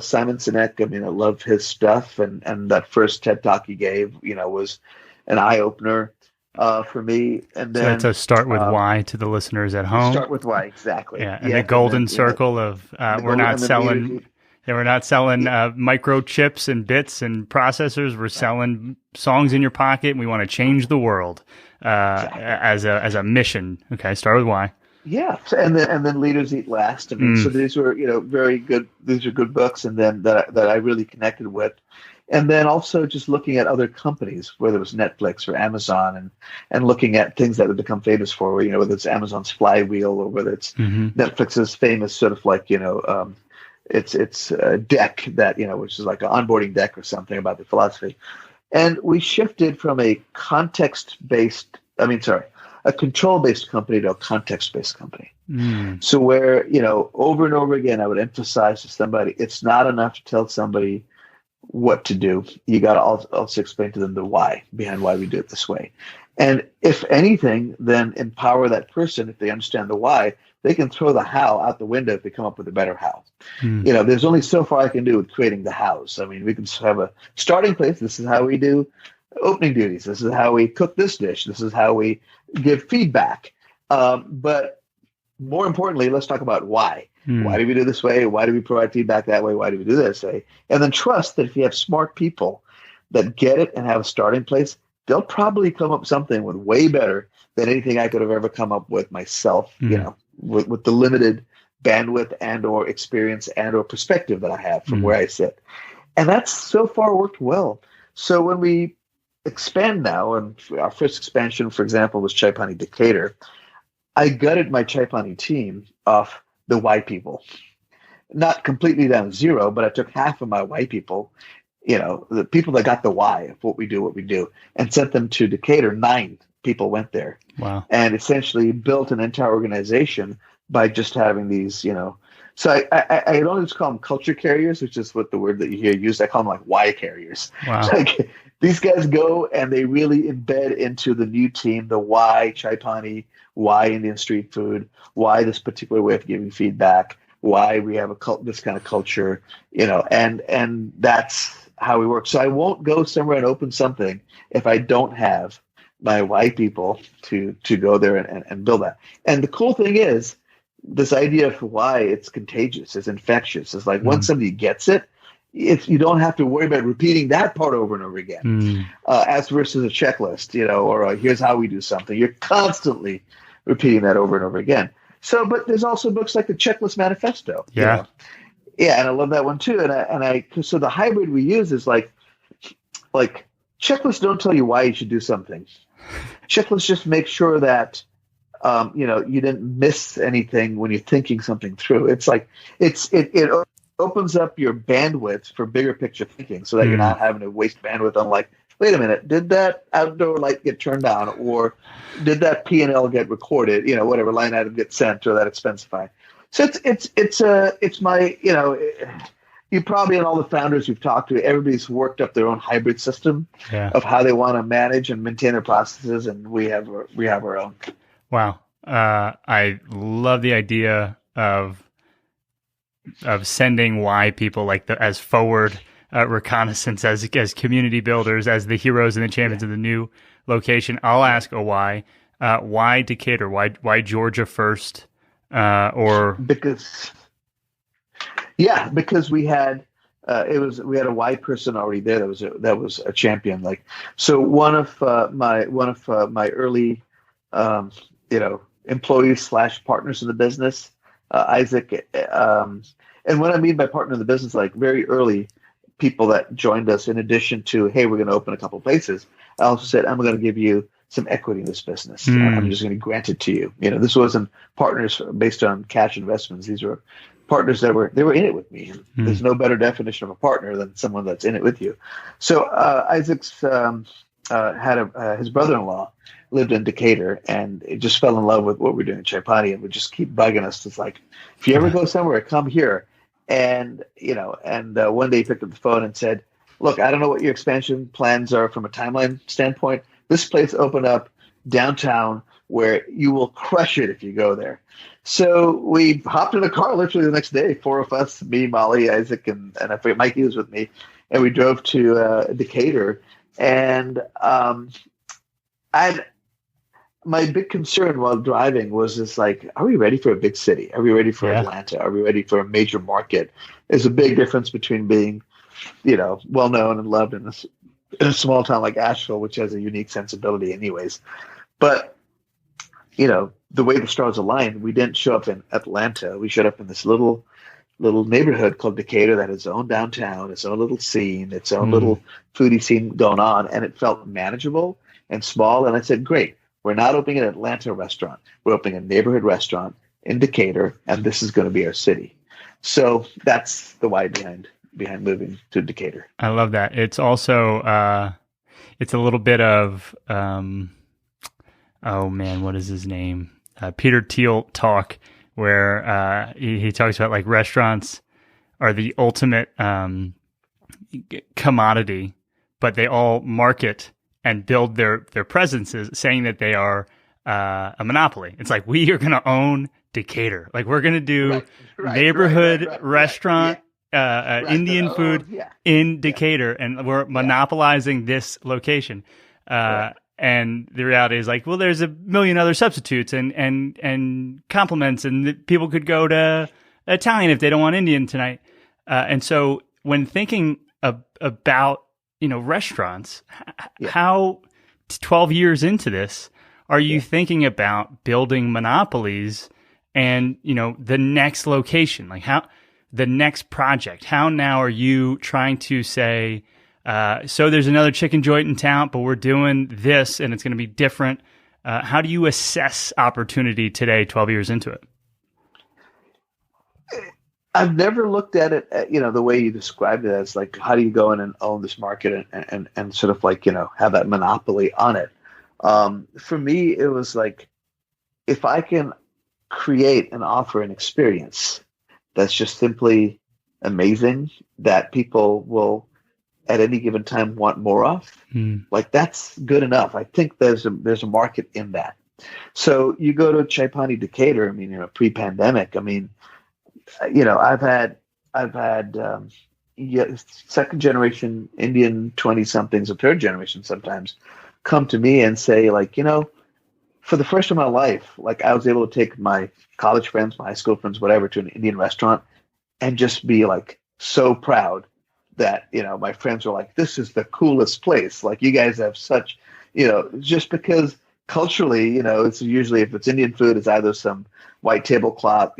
Simon Sinek. I mean, I love his stuff. And that first TED Talk he gave, was an eye opener for me. And then, so that's a start with why to the listeners at home. Start with why, exactly. Yeah, and the golden circle of we're not selling microchips and bits and processors. We're selling songs in your pocket, and we want to change the world as a mission. Okay, start with why. Yeah, and then Leaders Eat Last. I mean, so these were very good. These are good books, and then that I really connected with. And then also just looking at other companies, whether it was Netflix or Amazon, and looking at things that have become famous for, whether it's Amazon's flywheel or whether it's Netflix's famous sort of like, it's a deck that, which is like an onboarding deck or something about the philosophy. And we shifted from a control-based company to a context-based company. So where, over and over again, I would emphasize to somebody, it's not enough to tell somebody what to do. You got to also explain to them the why behind why we do it this way. And if anything, then empower that person. If they understand the why, they can throw the how out the window if they come up with a better how. There's only so far I can do with creating the hows. I mean, we can have a starting place. This is how we do opening duties. This is how we cook this dish. This is how we give feedback. But more importantly, let's talk about why. Why do we do this way? Why do we provide feedback that way? Why do we do this way? And then trust that if you have smart people that get it and have a starting place, they'll probably come up with something with way better than anything I could have ever come up with myself, with the limited bandwidth and or experience and or perspective that I have from where I sit. And that's so far worked well. So when we expand now, and our first expansion, for example, was Chai Pani Decatur, I gutted my Chai Pani team of the why people. Not completely down to zero, but I took half of my why people, the people that got the why of what we do, and sent them to Decatur. 9 people went there. Wow. And essentially built an entire organization by just having these, So I don't just call them culture carriers, which is what the word that you hear used. I call them like why carriers. Wow. Like, these guys go and they really embed into the new team the why Chai Pani, why Indian street food, why this particular way of giving feedback, why we have this kind of culture, and that's how we work. So I won't go somewhere and open something if I don't have my why people to go there and build that. And the cool thing is, this idea of why, it's contagious, it's infectious. It's like once somebody gets it, If you don't have to worry about repeating that part over and over again, as versus a checklist, or here's how we do something. You're constantly repeating that over and over again. So, but there's also books like the Checklist Manifesto. Yeah. Yeah, and I love that one too. So the hybrid we use is like checklists don't tell you why you should do something. Checklists just make sure that you didn't miss anything when you're thinking something through. It's like it opens up your bandwidth for bigger picture thinking, so that you're not having to waste bandwidth on like, wait a minute, did that outdoor light get turned on, or did that P&L get recorded? Whatever line item gets sent, or that Expensify. So it's my you probably, and all the founders you've talked to, everybody's worked up their own hybrid system of how they want to manage and maintain their processes, and we have our own. Wow, I love the idea of sending why people as forward reconnaissance, as community builders, as the heroes and the champions of the new location. I'll ask a why. Why Decatur? Why Georgia first? Because we had we had a white person already there that was a champion. So one of my early employees / partners in the business, Isaac, and what I mean by partner in the business, like very early people that joined us, in addition to, hey, we're going to open a couple places, I also said, I'm going to give you some equity in this business. I'm just going to grant it to you. This wasn't partners based on cash investments. These were partners that were in it with me. There's no better definition of a partner than someone that's in it with you. So Isaac's had his brother-in-law lived in Decatur, and it just fell in love with what we're doing in Chai and would just keep bugging us. It's like, if you ever go somewhere, come here. And one day he picked up the phone and said, look, I don't know what your expansion plans are from a timeline standpoint. This place opened up downtown where you will crush it if you go there. So we hopped in a car literally the next day, 4 of us, me, Molly, Isaac, and I forget, Mikey was with me, and we drove to Decatur. And my big concern while driving was just like, are we ready for a big city? Are we ready for Atlanta? Are we ready for a major market? There's a big difference between being, well known and loved in a small town like Asheville, which has a unique sensibility anyways. But, the way the stars aligned, we didn't show up in Atlanta. We showed up in this little neighborhood called Decatur that has its own downtown, its own little scene, its own little foodie scene going on. And it felt manageable and small. And I said, great. We're not opening an Atlanta restaurant. We're opening a neighborhood restaurant in Decatur, and this is going to be our city. So that's the why behind moving to Decatur. I love that. It's also it's a little bit of what is his name? Peter Thiel talk, where he talks about like restaurants are the ultimate commodity, but they all market and build their presences, saying that they are a monopoly. It's like, we are going to own Decatur. Like, we're going to do neighborhood restaurant, Indian food in Decatur, and we're monopolizing this location. And the reality is like, well, there's a million other substitutes and complements, and people could go to Italian if they don't want Indian tonight. And so when thinking about restaurants, how 12 years into this are you thinking about building monopolies and, the next location, like the next project? How now are you trying to say, so there's another chicken joint in town, but we're doing this and it's going to be different. How do you assess opportunity today, 12 years into it? I've never looked at it, the way you described it, as like, how do you go in and own this market and sort of like, have that monopoly on it. For me, it was like, if I can create and offer an experience that's just simply amazing, that people will at any given time want more of, like, that's good enough. I think there's a market in that. So you go to Chai Decatur, pre-pandemic, I've had second generation Indian 20-somethings, or third generation sometimes, come to me and say, like, for the first time in my life, like, I was able to take my college friends, my high school friends, whatever, to an Indian restaurant and just be like so proud that, my friends were like, this is the coolest place. Like, you guys have such, just because culturally, it's usually, if it's Indian food, it's either some white tablecloth,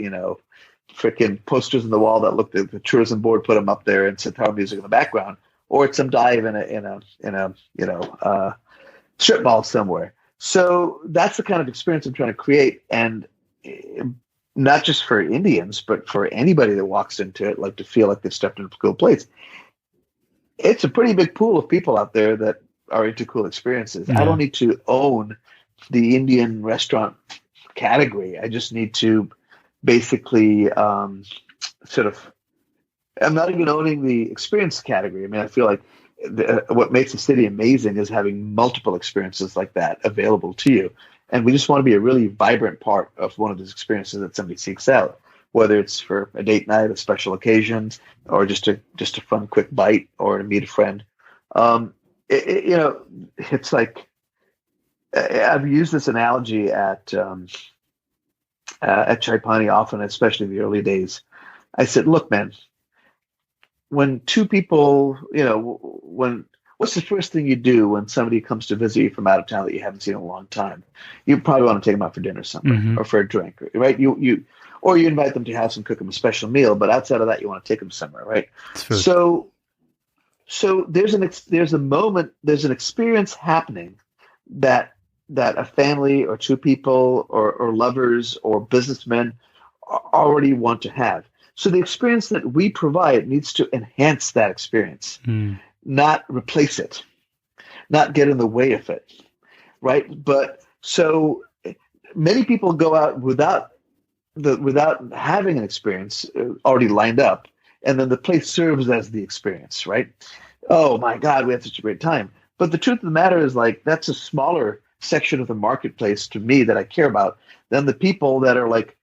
freaking posters on the wall that look like the tourism board put them up there and sitar music in the background, or it's some dive in a strip mall somewhere. So that's the kind of experience I'm trying to create, and not just for Indians, but for anybody that walks into it, like, to feel like they've stepped into a cool place. It's a pretty big pool of people out there that are into cool experiences. I don't need to own the Indian restaurant category. I just need to basically I'm not even owning the experience category. I mean, I feel like what makes a city amazing is having multiple experiences like that available to you. And we just want to be a really vibrant part of one of those experiences that somebody seeks out, whether it's for a date night, a special occasions, or just a fun, quick bite, or to meet a friend. It's like, I've used this analogy at Chai Pani often, especially in the early days. I said, look, man, when two people, what's the first thing you do when somebody comes to visit you from out of town that you haven't seen in a long time? You probably want to take them out for dinner somewhere, or for a drink, right? Or you invite them to your house and cook them a special meal, but outside of that, you want to take them somewhere, right? So there's an experience happening that a family or two people or lovers or businessmen already want to have. So the experience that we provide needs to enhance that experience, not replace it, not get in the way of it, right? But so many people go out without having an experience already lined up, and then the place serves as the experience, right? Oh my God, we had such a great time. But the truth of the matter is, like, that's a smaller section of the marketplace to me that I care about than the people that are like,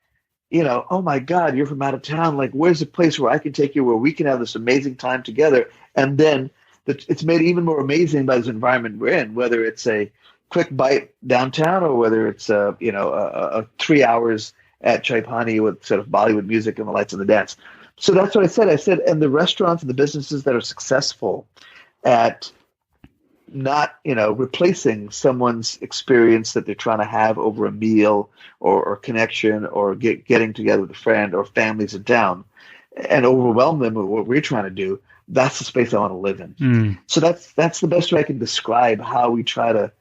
oh my God, you're from out of town. Like, where's a place where I can take you where we can have this amazing time together? And then it's made even more amazing by this environment we're in, whether it's a quick bite downtown or whether it's a 3 hours at Chai Pani with sort of Bollywood music and the lights and the dance. So that's what I said. I said, and the restaurants and the businesses that are successful at not, replacing someone's experience that they're trying to have over a meal or connection or getting together with a friend or families in town and overwhelm them with what we're trying to do, that's the space I want to live in. So that's the best way I can describe how we try to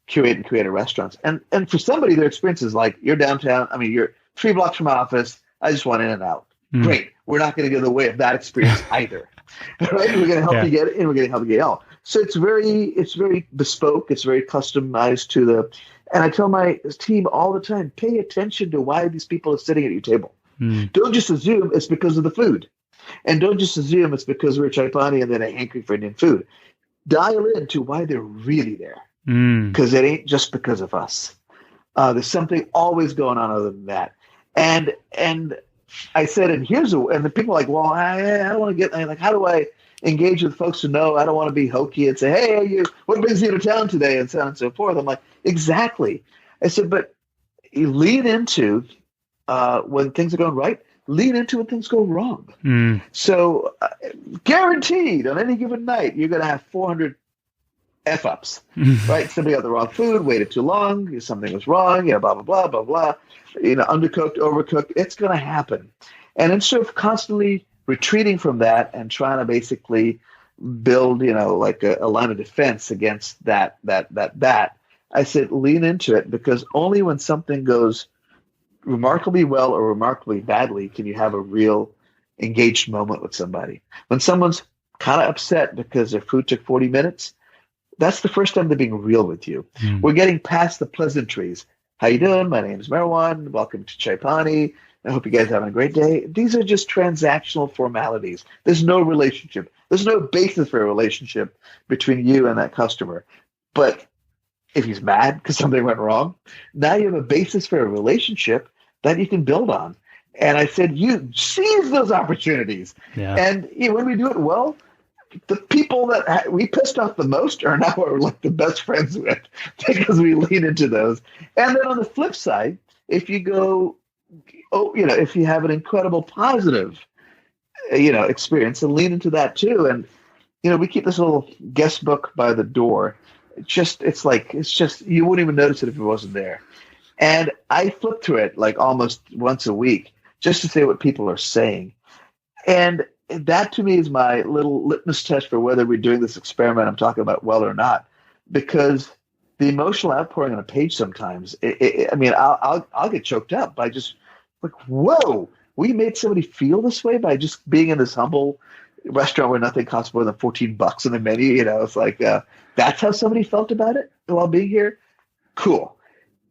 curate and create a restaurant. And for somebody, their experience is like, you're downtown. I mean, you're 3 blocks from my office. I just want in and out. Great. We're not going to get in the way of that experience either. Right? We're going to help you get in, and we're going to help you get out. So it's very bespoke. It's very customized to and I tell my team all the time, pay attention to why these people are sitting at your table. Don't just assume it's because of the food. And don't just assume it's because we're Chai Pani and then a hankering for Indian food. Dial into why they're really there. Because it ain't just because of us. There's something always going on other than that. And I said, and the people are like, well, I don't want to get, like, how do I engage with folks who know I don't want to be hokey and say, hey, what brings you to town today, and so on and so forth. I'm like, exactly. I said, but you lean into when things are going right, lean into when things go wrong. So guaranteed on any given night, you're going to have 400 F-ups, right? Somebody got the wrong food, waited too long, something was wrong, blah, blah, blah, blah, blah, undercooked, overcooked. It's going to happen. And instead of constantly retreating from that and trying to basically build, like a line of defense against that, I said, lean into it, because only when something goes remarkably well or remarkably badly can you have a real engaged moment with somebody. When someone's kind of upset because their food took 40 minutes, that's the first time they're being real with you. We're getting past the pleasantries. How you doing? My name is Meherwan. Welcome to Chai Pani. I hope you guys are having a great day. These are just transactional formalities. There's no relationship. There's no basis for a relationship between you and that customer. But if he's mad because something went wrong, now you have a basis for a relationship that you can build on. And I said, you seize those opportunities. And when we do it well, the people that we pissed off the most are now like the best friends with, because we lean into those. And then on the flip side, if you go, if you have an incredible positive experience and lean into that too. And, we keep this little guest book by the door. It's just, you wouldn't even notice it if it wasn't there. And I flip through it like almost once a week just to see what people are saying. And that to me is my little litmus test for whether we're doing this experiment I'm talking about well or not, because the emotional outpouring on a page sometimes, I'll get choked up by just like, whoa, we made somebody feel this way by just being in this humble restaurant where nothing costs more than $14 in the menu. It's like, that's how somebody felt about it while being here. Cool.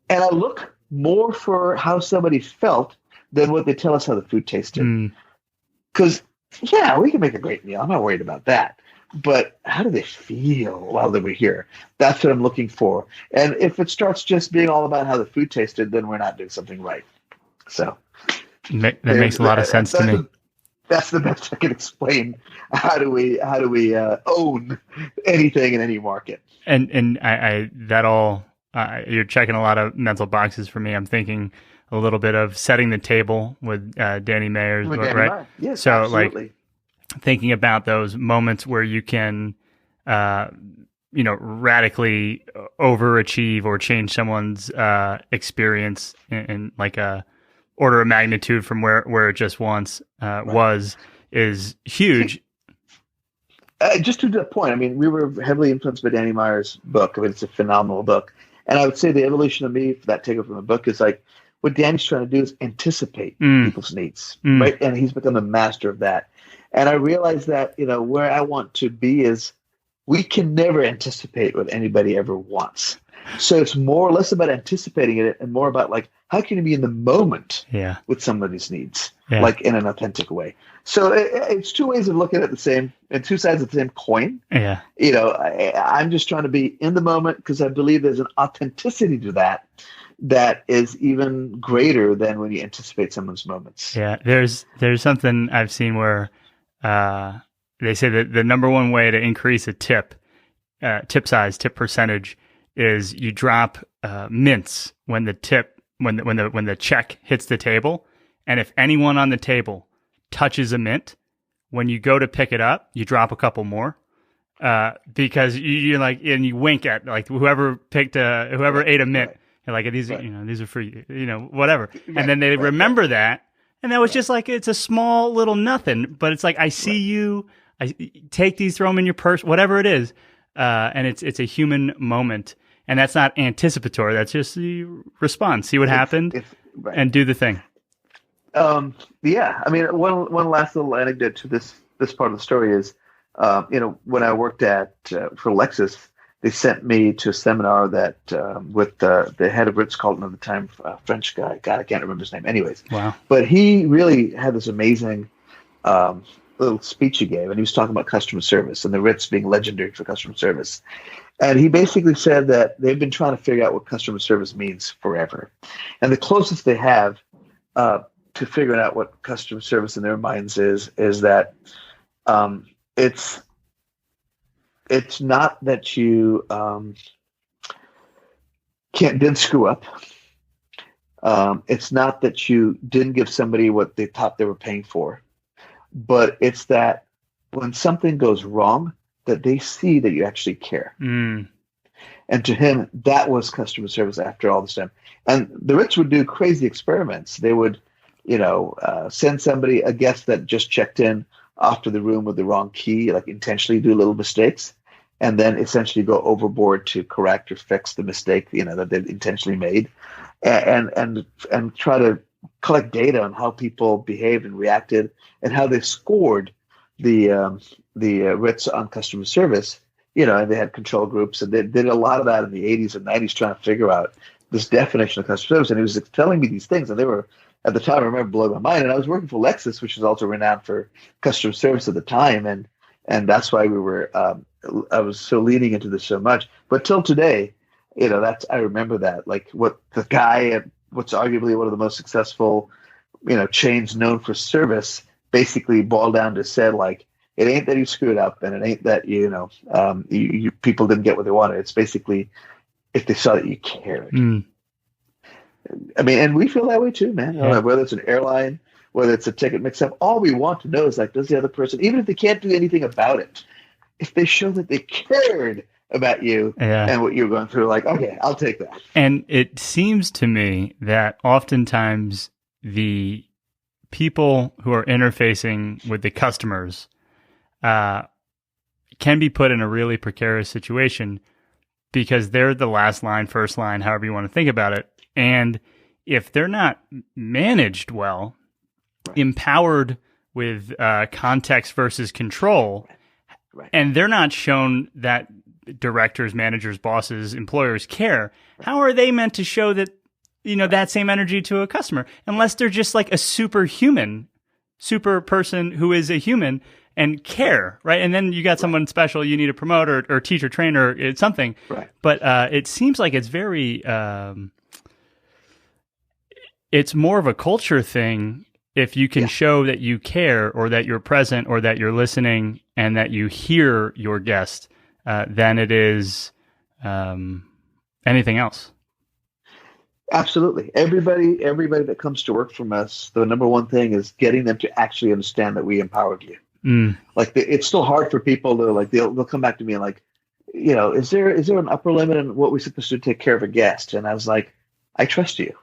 And I look more for how somebody felt than what they tell us how the food tasted. Because, yeah, we can make a great meal. I'm not worried about that. But how do they feel while they were here? That's what I'm looking for. And if it starts just being all about how the food tasted, then we're not doing something right. So that makes a lot of sense to me. That's the best I can explain. How do we own anything in any market? And I that all you're checking a lot of mental boxes for me. I'm thinking a little bit of setting the table with Danny Meyers, right? Yes, so absolutely. Like thinking about those moments where you can, radically overachieve or change someone's experience in like a order of magnitude from where it just once is huge. Just to that point, I mean, we were heavily influenced by Danny Meyer's book. I mean, it's a phenomenal book. And I would say the evolution of me for that takeover from the book is like what Danny's trying to do is anticipate people's needs, right? And he's become a master of that. And I realized that, where I want to be is we can never anticipate what anybody ever wants. So it's more or less about anticipating it and more about like, how can you be in the moment with somebody's needs, like in an authentic way? So it's two ways of looking at the same and two sides of the same coin. Yeah. I'm just trying to be in the moment because I believe there's an authenticity to that is even greater than when you anticipate someone's moments. Yeah. There's something I've seen where they say that the number one way to increase a tip size, tip percentage, is you drop mints when the check hits the table, and if anyone on the table touches a mint, when you go to pick it up, you drop a couple more, because you're like, and you wink at like whoever ate a mint, you're like, these are for you, whatever, and then they remember that. And that was just like, it's a small little nothing, but it's like, I see you, I take these, throw them in your purse, whatever it is. And it's a human moment, and that's not anticipatory. That's just the response, see what happened and do the thing. Yeah. I mean, one last little anecdote to this part of the story is, when I worked for Lexus, they sent me to a seminar that with the head of Ritz-Carlton at the time, French guy. God, I can't remember his name. Anyways, wow. But he really had this amazing little speech he gave, and he was talking about customer service and the Ritz being legendary for customer service. And he basically said that they've been trying to figure out what customer service means forever, and the closest they have to figuring out what customer service in their minds is that it's not that you didn't screw up. It's not that you didn't give somebody what they thought they were paying for, but it's that when something goes wrong, that they see that you actually care. And to him, that was customer service after all this time. And the Ritz would do crazy experiments. They would, send somebody, a guest that just checked in, off to the room with the wrong key, like intentionally do little mistakes, and then essentially go overboard to correct or fix the mistake, that they intentionally made, and try to collect data on how people behaved and reacted and how they scored the Ritz on customer service. And they had control groups, and they did a lot of that in the 80s and 90s trying to figure out this definition of customer service. And he was telling me these things, and they were, at the time, I remember blowing my mind. And I was working for Lexus, which is also renowned for customer service at the time, and that's why I was so leaning into this so much. But till today, I remember that, like what the guy at what's arguably one of the most successful, chains known for service, basically boiled down to said, like, it ain't that you screwed up, and it ain't that you people didn't get what they wanted. It's basically if they saw that you cared. I mean, and we feel that way too, man. Whether it's an airline, whether it's a ticket mix-up. All we want to know is like, does the other person, even if they can't do anything about it, if they show that they cared about you and what you're going through, like, okay, I'll take that. And it seems to me that oftentimes the people who are interfacing with the customers can be put in a really precarious situation because they're the last line, first line, however you want to think about it. And if they're not managed well, empowered with context versus control, and they're not shown that directors, managers, bosses, employers care, how are they meant to show that, that same energy to a customer? Unless they're just like a super person who is a human and care, right? And then you got someone special you need to promote or teach or train or something. Right. But it seems like it's very, it's more of a culture thing if you can show that you care or that you're present or that you're listening and that you hear your guest than it is anything else. Absolutely. Everybody that comes to work from us, the number one thing is getting them to actually understand that we empowered you. Like it's still hard for people to like, they'll come back to me and like, is there an upper limit on what we're supposed to take care of a guest? And I was like, I trust you.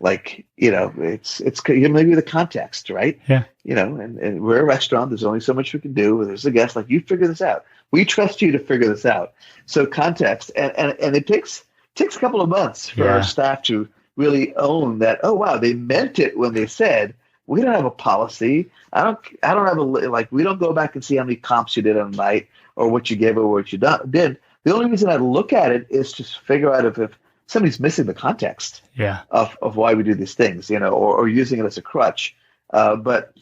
Like, it's maybe the context, right? Yeah. And we're a restaurant. There's only so much we can do. There's a guest, like, you figure this out. We trust you to figure this out. So context, and it takes a couple of months for our staff to really own that. Oh, wow, they meant it when they said, we don't have a policy. I don't have we don't go back and see how many comps you did on the night or what you gave or what you did. The only reason I look at it is to figure out if somebody's missing the context of why we do these things, or using it as a crutch. But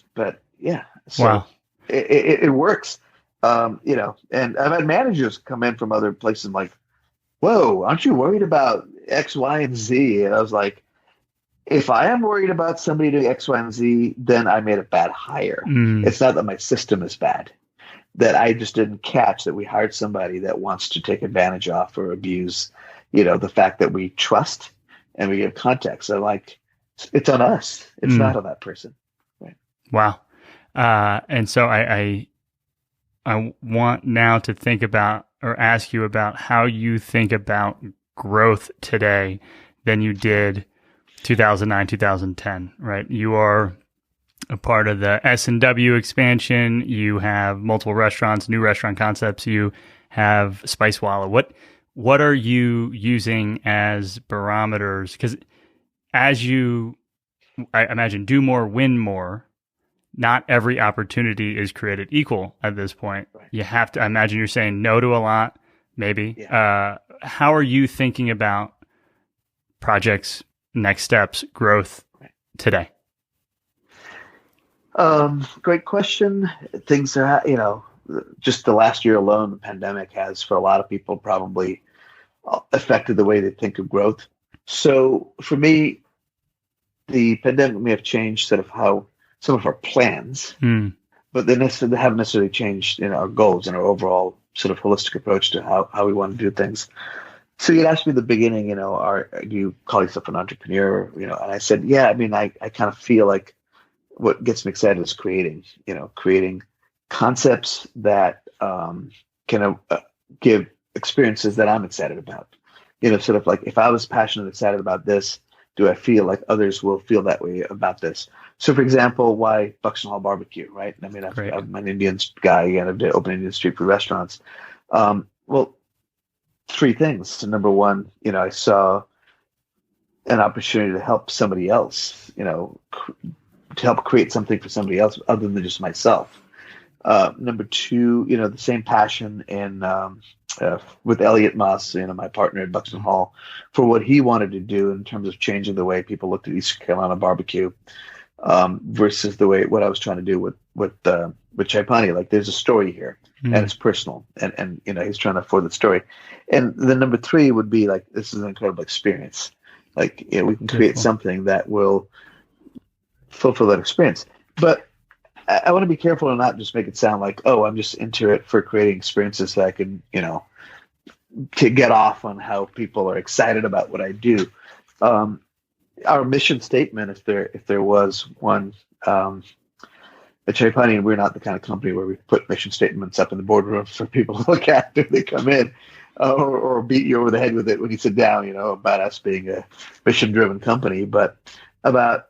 yeah, so it works. And I've had managers come in from other places and like, whoa, aren't you worried about X, Y, and Z? And I was like, if I am worried about somebody doing X, Y, and Z, then I made a bad hire. It's not that my system is bad, that I just didn't catch that we hired somebody that wants to take advantage of or abuse, the fact that we trust and we give context. So like, it's on us. It's not on that person. Right. Wow. And so I want now to think about or ask you about how you think about growth today than you did 2009, 2010, right? You are a part of the S&W expansion. You have multiple restaurants, new restaurant concepts. You have Spicewalla. What are you using as barometers? Because as you, I imagine, do more, win more, not every opportunity is created equal at this point. Right. You have to, I imagine you're saying no to a lot, maybe. Yeah. How are you thinking about projects, next steps, growth today? Great question. Things are, just the last year alone, the pandemic has, for a lot of people, probably affected the way they think of growth. So for me, the pandemic may have changed sort of how some of our plans, but they haven't necessarily changed our goals and our overall sort of holistic approach to how we want to do things. So you'd asked me at the beginning, do you call yourself an entrepreneur? And I said, yeah, I mean, I kind of feel like what gets me excited is creating concepts that can give experiences that I'm excited about. Sort of like if I was passionate and excited about this, do I feel like others will feel that way about this? So, for example, why Buxton Hall Barbecue, right? I mean, I'm an Indian guy, and I've opened Indian street food restaurants. Well, three things. So number one, I saw an opportunity to help somebody else, to help create something for somebody else other than just myself. Number two, the same passion in with Elliot Moss, my partner at Buxton Hall, for what he wanted to do in terms of changing the way people looked at East Carolina barbecue versus what I was trying to do with Chai Pani. Like, there's a story here, and it's personal, and he's trying to afford the story. And the number three would be like, this is an incredible experience. Like, we can create something that will fulfill that experience. But I want to be careful and not just make it sound like, oh, I'm just into it for creating experiences so I can, to get off on how people are excited about what I do. our mission statement, if there was one, at Cherry Pony, we're not the kind of company where we put mission statements up in the boardroom for people to look at when they come in, or beat you over the head with it when you sit down. About us being a mission-driven company. But about,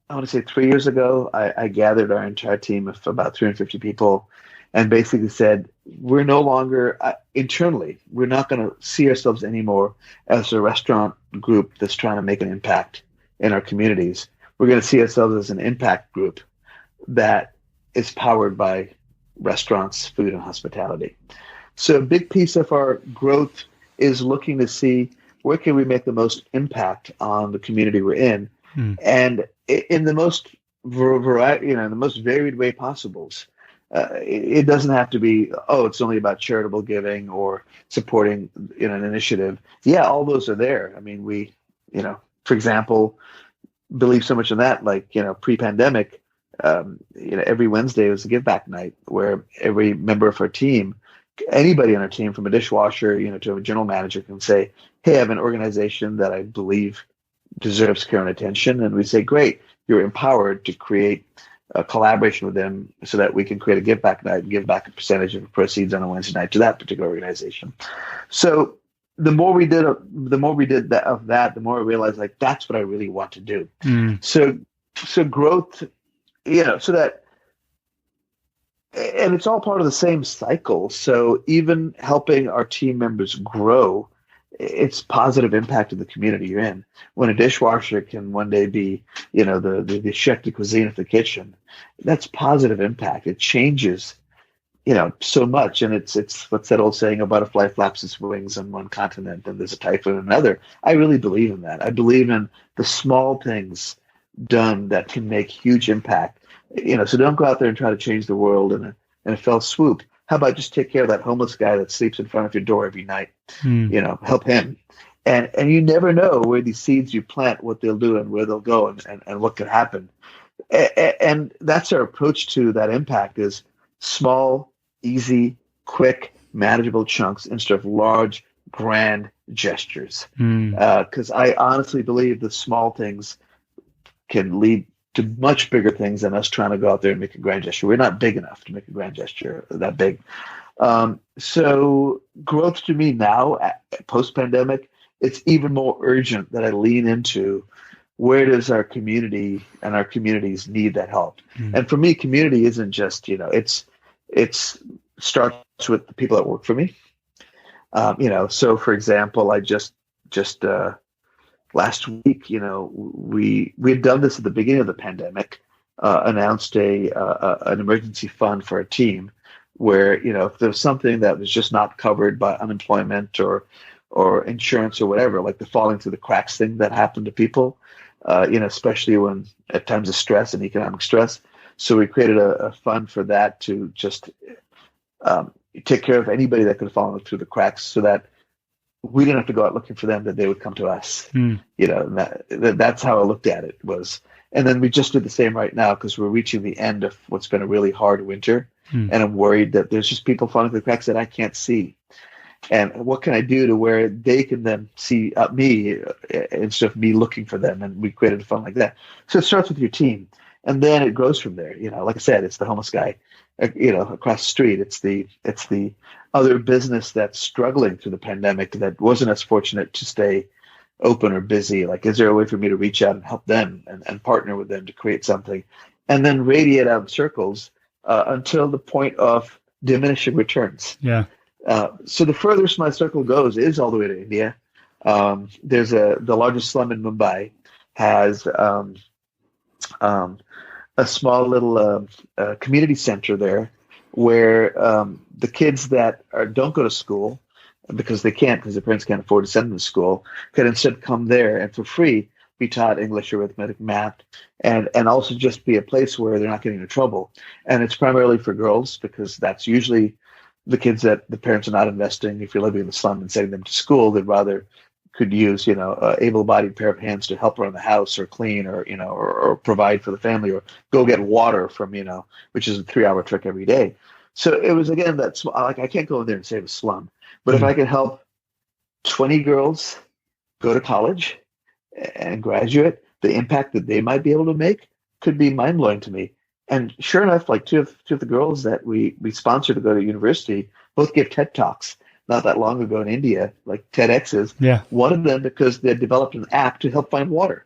I want to say 3 years ago, I gathered our entire team of about 350 people, and basically said, we're no longer internally, we're not going to see ourselves anymore as a restaurant group that's trying to make an impact in our communities. We're going to see ourselves as an impact group that is powered by restaurants, food, and hospitality. So a big piece of our growth is looking to see where can we make the most impact on the community we're in, and in the most variety, in the most varied way possible. It doesn't have to be, it's only about charitable giving or supporting an initiative. Yeah, all those are there. I mean, we, for example, believe so much in that, like, pre-pandemic, every Wednesday was a give back night where every member of our team, anybody on our team, from a dishwasher, to a general manager, can say, hey, I have an organization that I believe deserves care and attention. And we say, great, you're empowered to create a collaboration with them so that we can create a give back night and give back a percentage of the proceeds on a Wednesday night to that particular organization. So the more we did that, the more I realized, like, that's what I really want to do. So growth, so that, and it's all part of the same cycle. So even helping our team members grow, it's positive impact of the community you're in. When a dishwasher can one day be, the chef de cuisine of the kitchen, that's positive impact. It changes, so much. And it's what's that old saying, a butterfly flaps its wings on one continent and there's a typhoon in another. I really believe in that. I believe in the small things done that can make huge impact. So don't go out there and try to change the world in a fell swoop. How about just take care of that homeless guy that sleeps in front of your door every night? Help him. And you never know where these seeds you plant, what they'll do and where they'll go and what could happen. And that's our approach to that impact, is small, easy, quick, manageable chunks instead of large, grand gestures. Because I honestly believe the small things can lead to much bigger things than us trying to go out there and make a grand gesture. We're not big enough to make a grand gesture that big. So growth to me now, post-pandemic, it's even more urgent that I lean into where does our community and our communities need that help. And for me, community isn't just, it's starts with the people that work for me. So for example, I just last week, we had done this at the beginning of the pandemic, announced an emergency fund for a team where, if there was something that was just not covered by unemployment or insurance or whatever, like the falling through the cracks thing that happened to people, especially when at times of stress and economic stress. So we created a fund for that to just take care of anybody that could have fallen through the cracks, so that we didn't have to go out looking for them, that they would come to us. And that's how I looked at it was. And then we just did the same right now, because we're reaching the end of what's been a really hard winter. And I'm worried that there's just people falling through the cracks that I can't see. And what can I do to where they can then see me instead of me looking for them? And we created a fund like that. So it starts with your team, and then it grows from there. Like I said, it's the homeless guy, across the street. It's the other business that's struggling through the pandemic that wasn't as fortunate to stay open or busy. Like, is there a way for me to reach out and help them and partner with them to create something, and then radiate out in circles until the point of diminishing returns. Yeah. So the furthest my circle goes is all the way to India. There's the largest slum in Mumbai has a small little community center there where the kids that don't go to school because their parents can't afford to send them to school, could instead come there and for free be taught English, arithmetic, math, and also just be a place where they're not getting into trouble. And it's primarily for girls, because that's usually the kids that the parents are not investing. If you're living in the slum and sending them to school, they'd rather could use, a able-bodied pair of hands to help around the house or clean or provide for the family or go get water from, which is a 3-hour trek every day. So it was, again, that's like, I can't go in there and save a slum, but if I could help 20 girls go to college and graduate, the impact that they might be able to make could be mind blowing to me. And sure enough, like two of the girls that we sponsored to go to university both gave TED Talks not that long ago in India, like TEDx's. Yeah. One of them because they developed an app to help find water.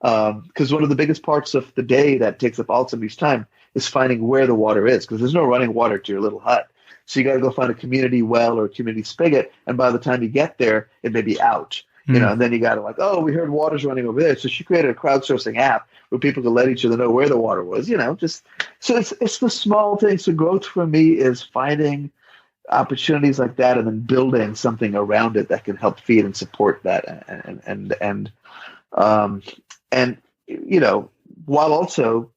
Because one of the biggest parts of the day that takes up all somebody's time is finding where the water is, because there's no running water to your little hut. So you got to go find a community well or a community spigot, and by the time you get there, it may be out. Mm. And then you got to like, oh, we heard water's running over there. So she created a crowdsourcing app where people could let each other know where the water was. Just so it's the small things. So growth for me is finding opportunities like that and then building something around it that can help feed and support that and while also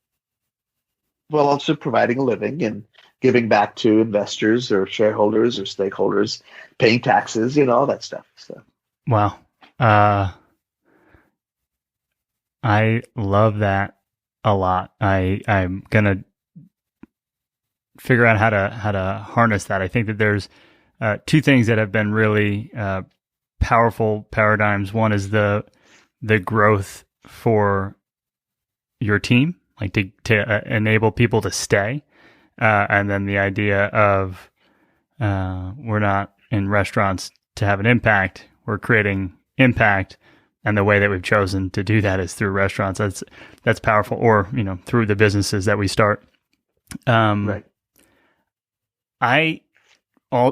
providing a living and giving back to investors or shareholders or stakeholders, paying taxes, all that stuff. So Wow. I love that a lot. I'm gonna figure out how to harness that. I think that there's two things that have been really powerful paradigms. One is the growth for your team, like to enable people to stay, and then the idea of we're not in restaurants to have an impact. We're creating impact, and the way that we've chosen to do that is through restaurants. That's powerful, or through the businesses that we start. right. I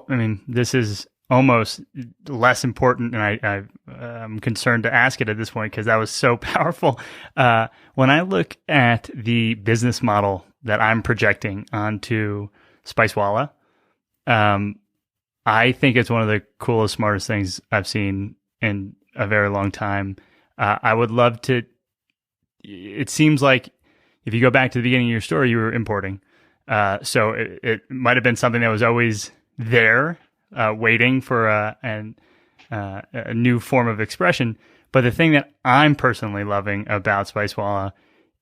mean, this is almost less important, and I'm concerned to ask it at this point because that was so powerful. When I look at the business model that I'm projecting onto Spicewalla, I think it's one of the coolest, smartest things I've seen in a very long time. I would love to. It seems like if you go back to the beginning of your story, you were importing. So it might have been something that was always there, waiting for a new form of expression. But the thing that I'm personally loving about Spicewalla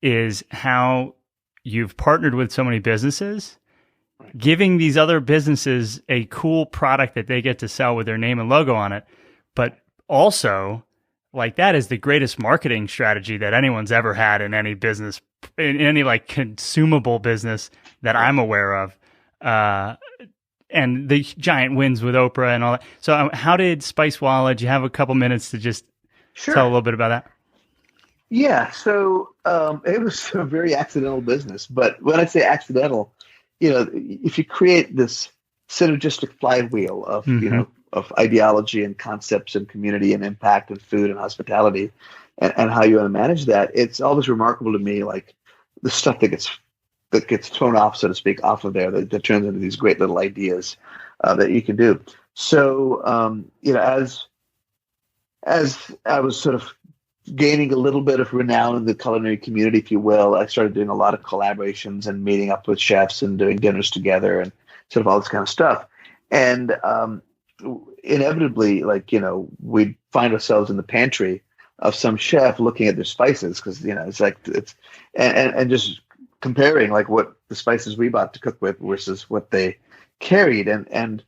is how you've partnered with so many businesses, giving these other businesses a cool product that they get to sell with their name and logo on it. But also, like, that is the greatest marketing strategy that anyone's ever had in any business, in any like consumable business that I'm aware of. And the giant wins with Oprah and all that. So how did Spicewalla, do you have a couple minutes to just tell a little bit about that? Yeah. So it was a very accidental business. But when I say accidental, if you create this synergistic flywheel of, of ideology and concepts and community and impact and food and hospitality and how you want to manage that, it's always remarkable to me, like the stuff that gets thrown off, so to speak, off of there that turns into these great little ideas that you can do. So, as I was sort of gaining a little bit of renown in the culinary community, if you will, I started doing a lot of collaborations and meeting up with chefs and doing dinners together and sort of all this kind of stuff. And inevitably, we'd find ourselves in the pantry of some chef looking at their spices because, and just comparing like what the spices we bought to cook with versus what they carried. And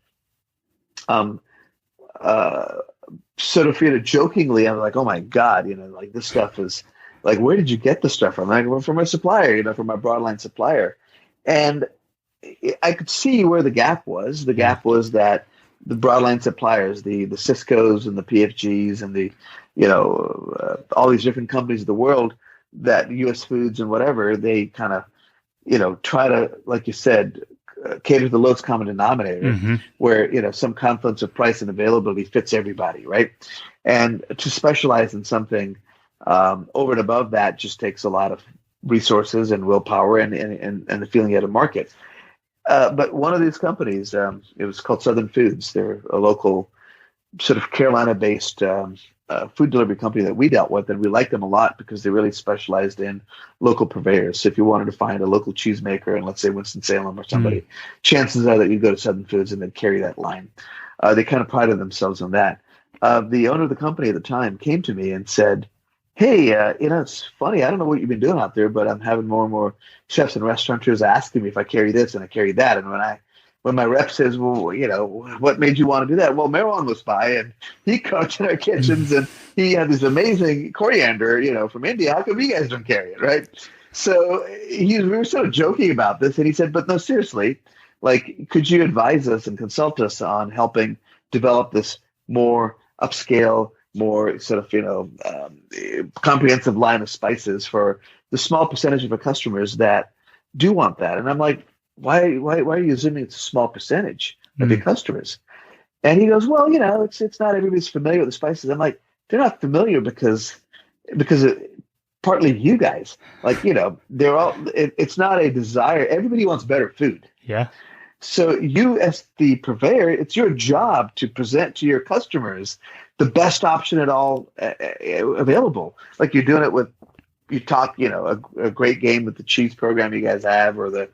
sort of, jokingly, I'm like, oh my God, like this stuff is like, where did you get the stuff from? Like, well, from a supplier, from my broadline supplier. And I could see where the gap was. The gap was that the broadline suppliers, the Cisco's and the PFGs and the, all these different companies of the world, that US Foods and whatever, they kind of, try to, like you said, cater to the lowest common denominator, where, some confluence of price and availability fits everybody, right? And to specialize in something over and above that just takes a lot of resources and willpower and the feeling you had a market. But one of these companies, it was called Southern Foods. They're a local sort of Carolina-based food delivery company that we dealt with, and we liked them a lot because they really specialized in local purveyors. So if you wanted to find a local cheesemaker in, let's say, Winston-Salem or somebody, chances are that you go to Southern Foods and they'd carry that line. They kind of prided themselves on that. The owner of the company at the time came to me and said, hey, it's funny. I don't know what you've been doing out there, but I'm having more and more chefs and restaurateurs asking me if I carry this and I carry that. And when I when my rep says, well, what made you want to do that? Well, Meherwan was by, and he cooked in our kitchens, and he had this amazing coriander, from India. How come you guys don't carry it, right? So we were sort of joking about this, and he said, but no, seriously, like, could you advise us and consult us on helping develop this more upscale, more sort of, comprehensive line of spices for the small percentage of our customers that do want that? And I'm like, why are you assuming it's a small percentage of your customers? And he goes, well, it's not everybody's familiar with the spices. I'm like, they're not familiar because partly you guys, like, they're all, it's not a desire. Everybody wants better food. Yeah. So you, as the purveyor, it's your job to present to your customers the best option at all available. Like you're doing it with, you talk, a great game with the cheese program you guys have, or the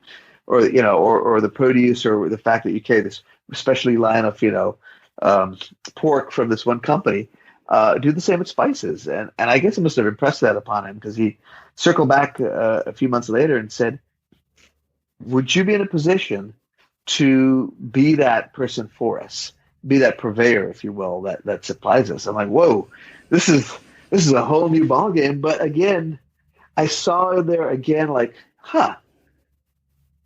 produce, or the fact that you carry this specialty line of, pork from this one company. Do the same with spices. And I guess I must have impressed that upon him, because he circled back a few months later and said, would you be in a position to be that person for us, be that purveyor, if you will, that supplies us? I'm like, whoa, this is a whole new ballgame. But again, I saw there again, like,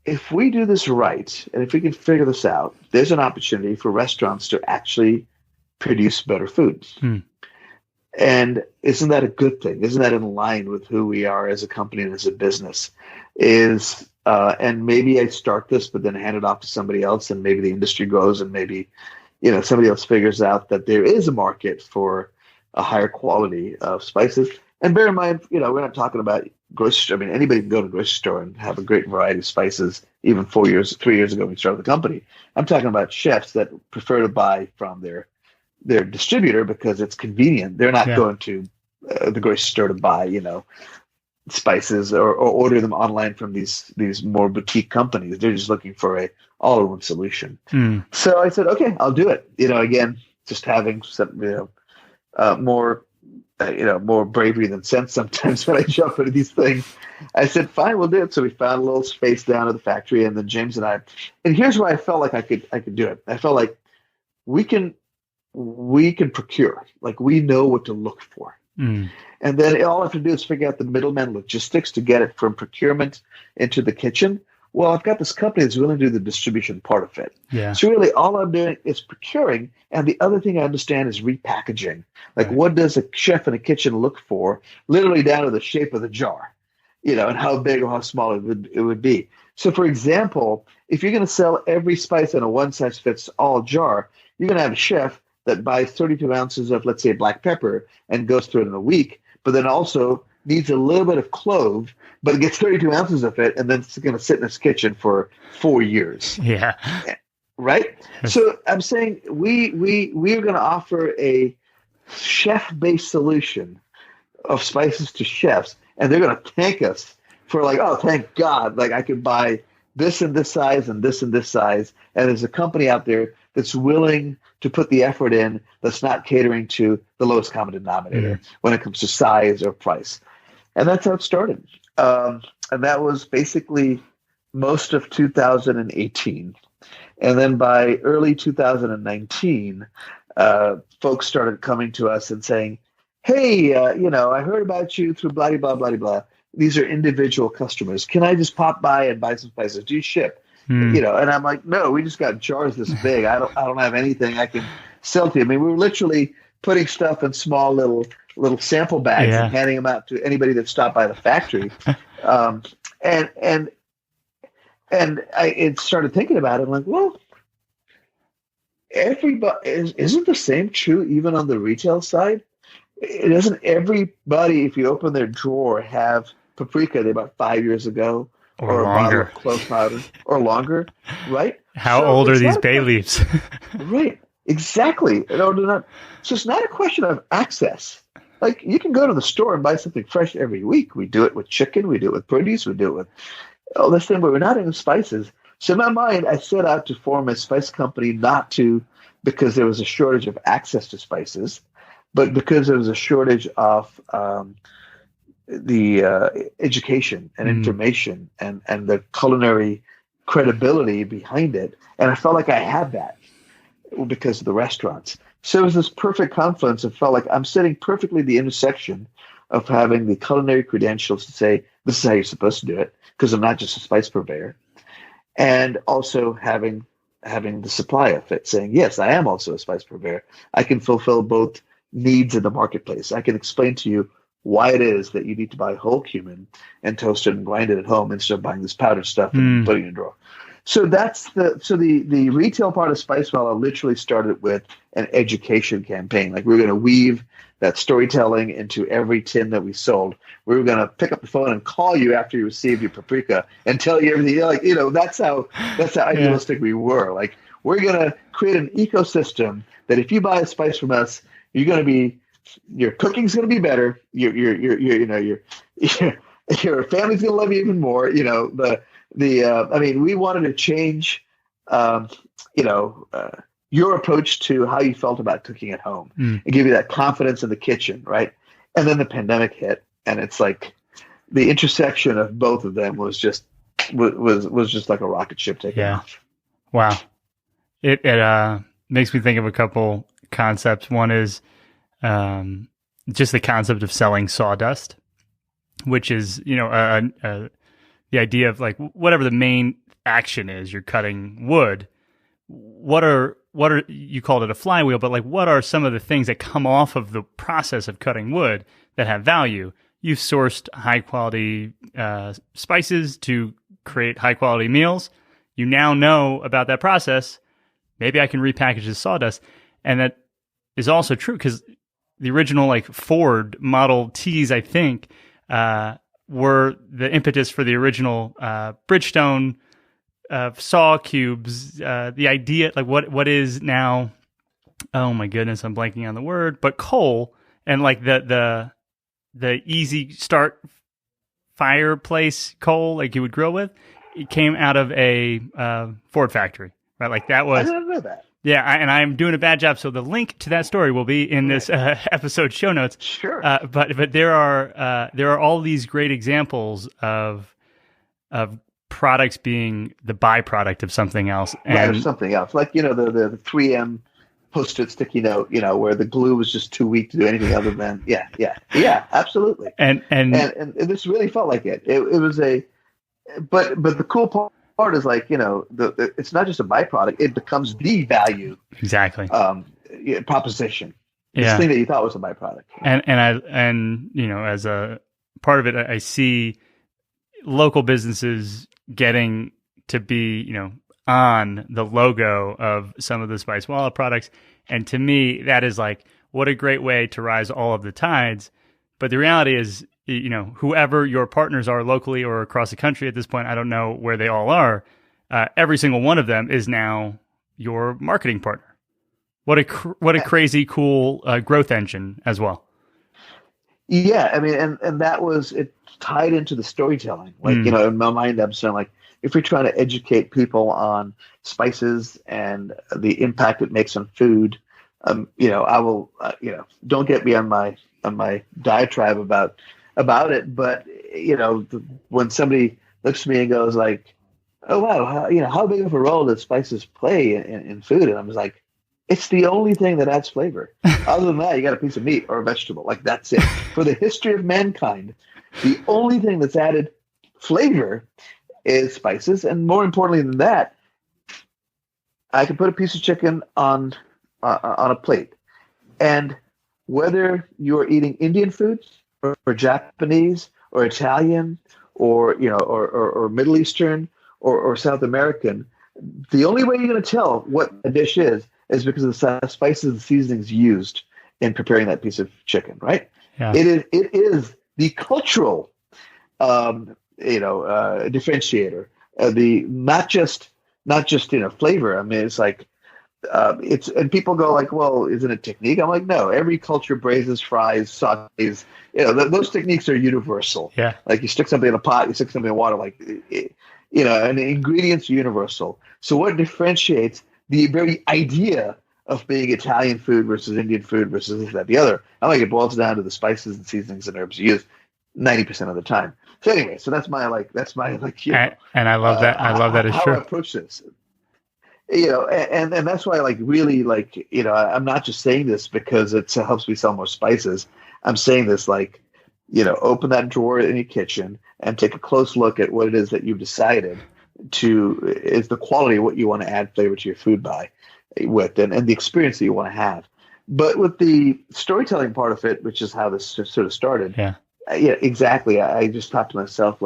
if we do this right, and if we can figure this out, there's an opportunity for restaurants to actually produce better food. And isn't that a good thing? Isn't that in line with who we are as a company and as a business? And maybe I start this, but then hand it off to somebody else, and maybe the industry grows, and maybe, somebody else figures out that there is a market for a higher quality of spices. And bear in mind, we're not talking about grocery. I mean, anybody can go to a grocery store and have a great variety of spices. Even 3 years ago, when we started the company, I'm talking about chefs that prefer to buy from their distributor because it's convenient. They're not going to the grocery store to buy, spices or order them online from these more boutique companies. They're just looking for a all-in-one solution. So I said, okay, I'll do it. Again, just having some, more bravery than sense sometimes when I jump into these things. I said, fine, we'll do it. So we found a little space down at the factory, and then James and here's where I felt like I could do it. I felt like we can procure, like we know what to look for. And then all I have to do is figure out the middleman logistics to get it from procurement into the kitchen. Well, I've got this company that's willing to do the distribution part of it. Yeah. So really all I'm doing is procuring. And the other thing I understand is repackaging. Like, what does a chef in a kitchen look for, literally down to the shape of the jar, and how big or how small it would be. So, for example, if you're going to sell every spice in a one-size-fits-all jar, you're going to have a chef that buys 32 ounces of, let's say, black pepper and goes through it in a week, but then also needs a little bit of clove, but gets 32 ounces of it, and then it's going to sit in his kitchen for 4 years. Yeah. Right? So I'm saying we are going to offer a chef-based solution of spices to chefs, and they're going to thank us for, like, oh, thank God, like I could buy this in this size and this in this size, and there's a company out there that's willing to put the effort in, that's not catering to the lowest common denominator when it comes to size or price. And that's how it started. And that was basically most of 2018. And then by early 2019, folks started coming to us and saying, hey, I heard about you through blah, blah, blah, blah. These are individual customers. Can I just pop by and buy some spices? Do you ship? And I'm like, no, we just got jars this big. I don't have anything I can sell to you. I mean, we were literally putting stuff in small little sample bags and handing them out to anybody that stopped by the factory. And I started thinking about it. I'm like, well, everybody isn't the same true even on the retail side? It doesn't everybody, if you open their drawer, have paprika they bought 5 years ago? Or longer. A bottle of clove powder, or longer, right? How old are these bay leaves? Right, exactly. So it's not a question of access. Like, you can go to the store and buy something fresh every week. We do it with chicken, we do it with produce, we do it with all this thing, but we're not in spices. So in my mind, I set out to form a spice company because there was a shortage of access to spices, but because there was a shortage of the education and information and the culinary credibility behind it. And I felt like I had that because of the restaurants. So it was this perfect confluence. It felt like I'm sitting perfectly at the intersection of having the culinary credentials to say, this is how you're supposed to do it, because I'm not just a spice purveyor, and also having the supply of it, saying, yes, I am also a spice purveyor. I can fulfill both needs in the marketplace. I can explain to you why it is that you need to buy whole cumin and toast it and grind it at home instead of buying this powdered stuff and putting it in a drawer. So the retail part of Spicewalla literally started with an education campaign. Like, we were going to weave that storytelling into every tin that we sold. We were going to pick up the phone and call you after you received your paprika and tell you everything. Like, that's how idealistic we were. Like, we're going to create an ecosystem that if you buy a spice from us, you're going to be, your cooking's going to be better. Your family's going to love you even more. I mean, we wanted to change, your approach to how you felt about cooking at home and give you that confidence in the kitchen, right? And then the pandemic hit, and it's like the intersection of both of them was just like a rocket ship taking off. Wow. It makes me think of a couple concepts. One is just the concept of selling sawdust, which is, the idea of like whatever the main action is, you're cutting wood. What are you called it a flywheel, but like what are some of the things that come off of the process of cutting wood that have value? You've sourced high quality spices to create high quality meals. You now know about that process. Maybe I can repackage this sawdust. And that is also true because the original like Ford Model Ts, I think, were the impetus for the original Bridgestone saw cubes. The idea, like what is now, oh my goodness, I'm blanking on the word, but coal and like the easy start fireplace coal, like you would grill with, it came out of a Ford factory, right? Like that was. I didn't know that. Yeah, and I'm doing a bad job. So the link to that story will be in this episode show notes. Sure. But there are all these great examples of products being the byproduct of something else, and something else, like the 3M Post-it sticky note, where the glue was just too weak to do anything other than yeah, absolutely. And this really felt like it. It was but the cool part is like it's not just a byproduct; it becomes the value proposition. This thing that you thought was a byproduct. And as a part of it, I see local businesses getting to be on the logo of some of the Spicewalla products, and to me that is like, what a great way to rise all of the tides. But the reality is, whoever your partners are locally or across the country at this point, I don't know where they all are, every single one of them is now your marketing partner. What a crazy cool growth engine as well. Yeah, I mean, and that was it tied into the storytelling. Like in my mind, I'm saying like, if you're trying to educate people on spices and the impact it makes on food, I will, don't get me on my diatribe about it. But when somebody looks at me and goes like, "Oh wow, how big of a role does spices play in food?" and I'm just like, it's the only thing that adds flavor. Other than that, you got a piece of meat or a vegetable. Like that's it. For the history of mankind, the only thing that's added flavor is spices, and more importantly than that, I can put a piece of chicken on a plate, and whether you're eating Indian food or Japanese or Italian or or Middle Eastern or South American, the only way you're going to tell what a dish is because of the spices and seasonings used in preparing that piece of chicken. Right? Yeah. It is the cultural differentiator, the not just flavor. I mean, it's like and people go like, well, isn't it technique? I'm like, no, every culture braises, fries, sautés. Those techniques are universal. Yeah, like you stick something in a pot, you stick something in water, like and the ingredients are universal. So what differentiates the very idea of being Italian food versus Indian food versus this, that, the other? I think it boils down to the spices and seasonings and herbs used. 90% of the time. So anyway, so that's my and I love that. I love that it's how true. I approach this. And that's why really I'm not just saying this because it helps me sell more spices. I'm saying this open that drawer in your kitchen and take a close look at what it is that you've decided is the quality of what you want to add flavor to your food with and the experience that you want to have. But with the storytelling part of it, which is how this sort of started. Yeah. Yeah, exactly. I just thought to myself,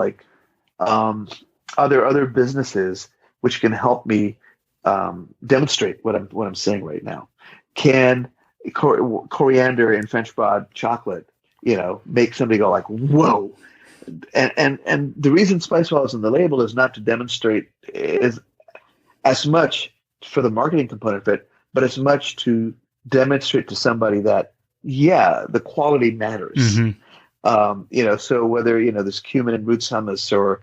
are there other businesses which can help me demonstrate what I'm saying right now? Can coriander and French broad chocolate, make somebody go like, whoa? And the reason Spice Wall is in the label is not to demonstrate is as much for the marketing component of it, but as much to demonstrate to somebody that, the quality matters. Mm-hmm. So whether, there's cumin and roots hummus or,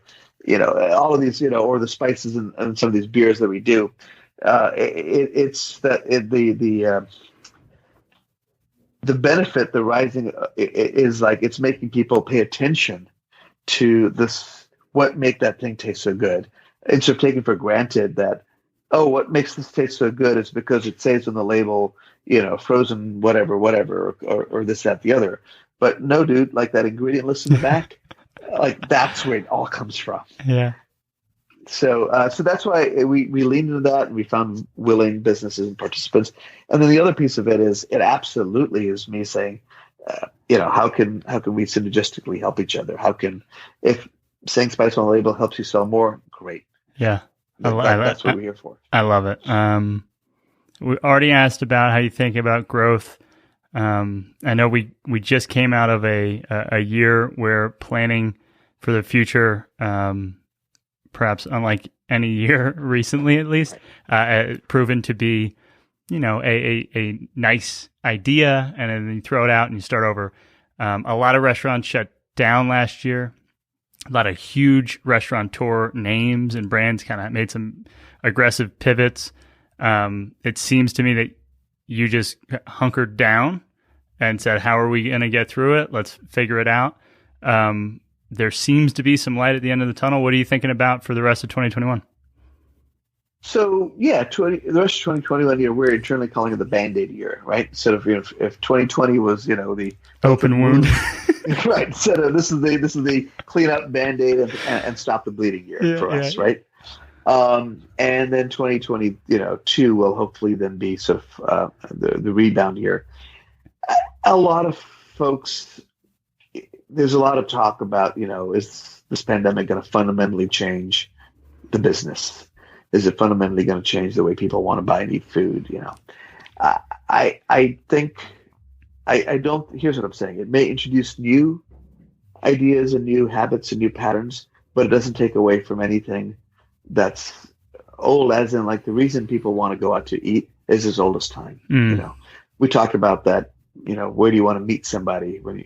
all of these, or the spices and some of these beers that we do, it's that the benefit, the rising is it's making people pay attention to this, what make that thing taste so good. Instead of taking for granted that, what makes this taste so good is because it says on the label, frozen whatever, or this, that, the other. But no, dude, that ingredient list in the back, that's where it all comes from. Yeah. So that's why we leaned into that, and we found willing businesses and participants. And then the other piece of it is, it absolutely is me saying, how can we synergistically help each other? If saying Spice on the label helps you sell more, great. Yeah. That's what we're here for. I love it. We already asked about how you think about growth. I know we just came out of a year where planning for the future, perhaps unlike any year recently, at least, proven to be, a nice idea, and then you throw it out and you start over. A lot of restaurants shut down last year. A lot of huge restaurateur names and brands kind of made some aggressive pivots. It seems to me that you just hunkered down and said, how are we going to get through it? Let's figure it out. There seems to be some light at the end of the tunnel. What are you thinking about for the rest of 2021? So, the rest of 2021 year, we're internally calling it the Band-Aid year, right? Instead of, if 2020 was, the open wound. Right. Instead of this is the clean up Band-Aid and stop the bleeding year for us, right? And then 2022 will hopefully then be sort of the rebound year. A lot of folks, there's a lot of talk about, is this pandemic going to fundamentally change the business? Is it fundamentally going to change the way people want to buy and eat food? I think I don't. Here's what I'm saying. It may introduce new ideas and new habits and new patterns, but it doesn't take away from anything that's old, as in the reason people want to go out to eat is as old as time. We talked about that. Where do you want to meet somebody when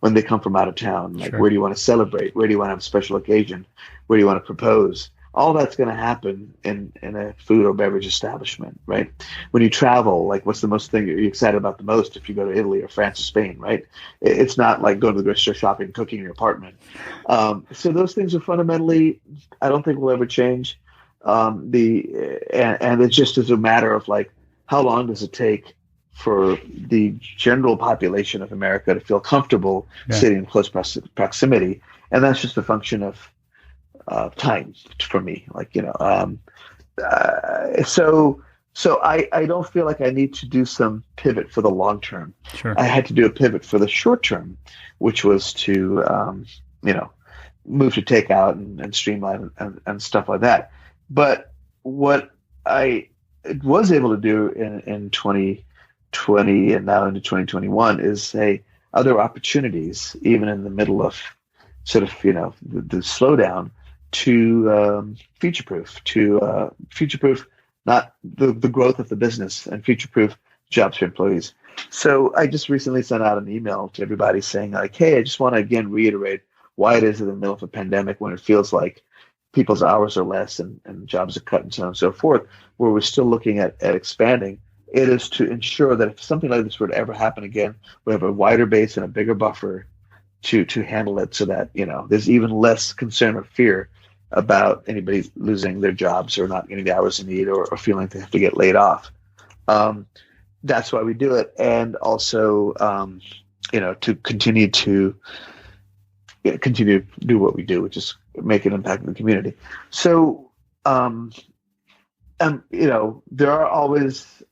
they come from out of town? Sure. Where do you want to celebrate? Where do you want to have a special occasion? Where do you want to propose? All that's going to happen in a food or beverage establishment, right? When you travel, what's the most thing you're excited about the most if you go to Italy or France or Spain, right? It's not like going to the grocery store, shopping, cooking in your apartment. So those things are fundamentally, I don't think will ever change. And it just is a matter of how long does it take for the general population of America to feel comfortable sitting in close proximity, and that's just a function of time for me. So I don't feel like I need to do some pivot for the long term. Sure. I had to do a pivot for the short term, which was to move to takeout and streamline and stuff like that. But what I was able to do in 2020 and now into 2021 is say other opportunities, even in the middle of sort of the slowdown, to future-proof not the growth of the business, and future-proof jobs for employees. So I just recently sent out an email to everybody saying hey, I just want to again reiterate why it is in the middle of a pandemic, when it feels like people's hours are less and jobs are cut and so on and so forth, where we're still looking at expanding. It is to ensure that if something like this were to ever happen again, we have a wider base and a bigger buffer to handle it so that, there's even less concern or fear about anybody losing their jobs or not getting the hours they need, or feeling they have to get laid off. That's why we do it. And also, to continue to do what we do, which is make an impact in the community. So, there are always,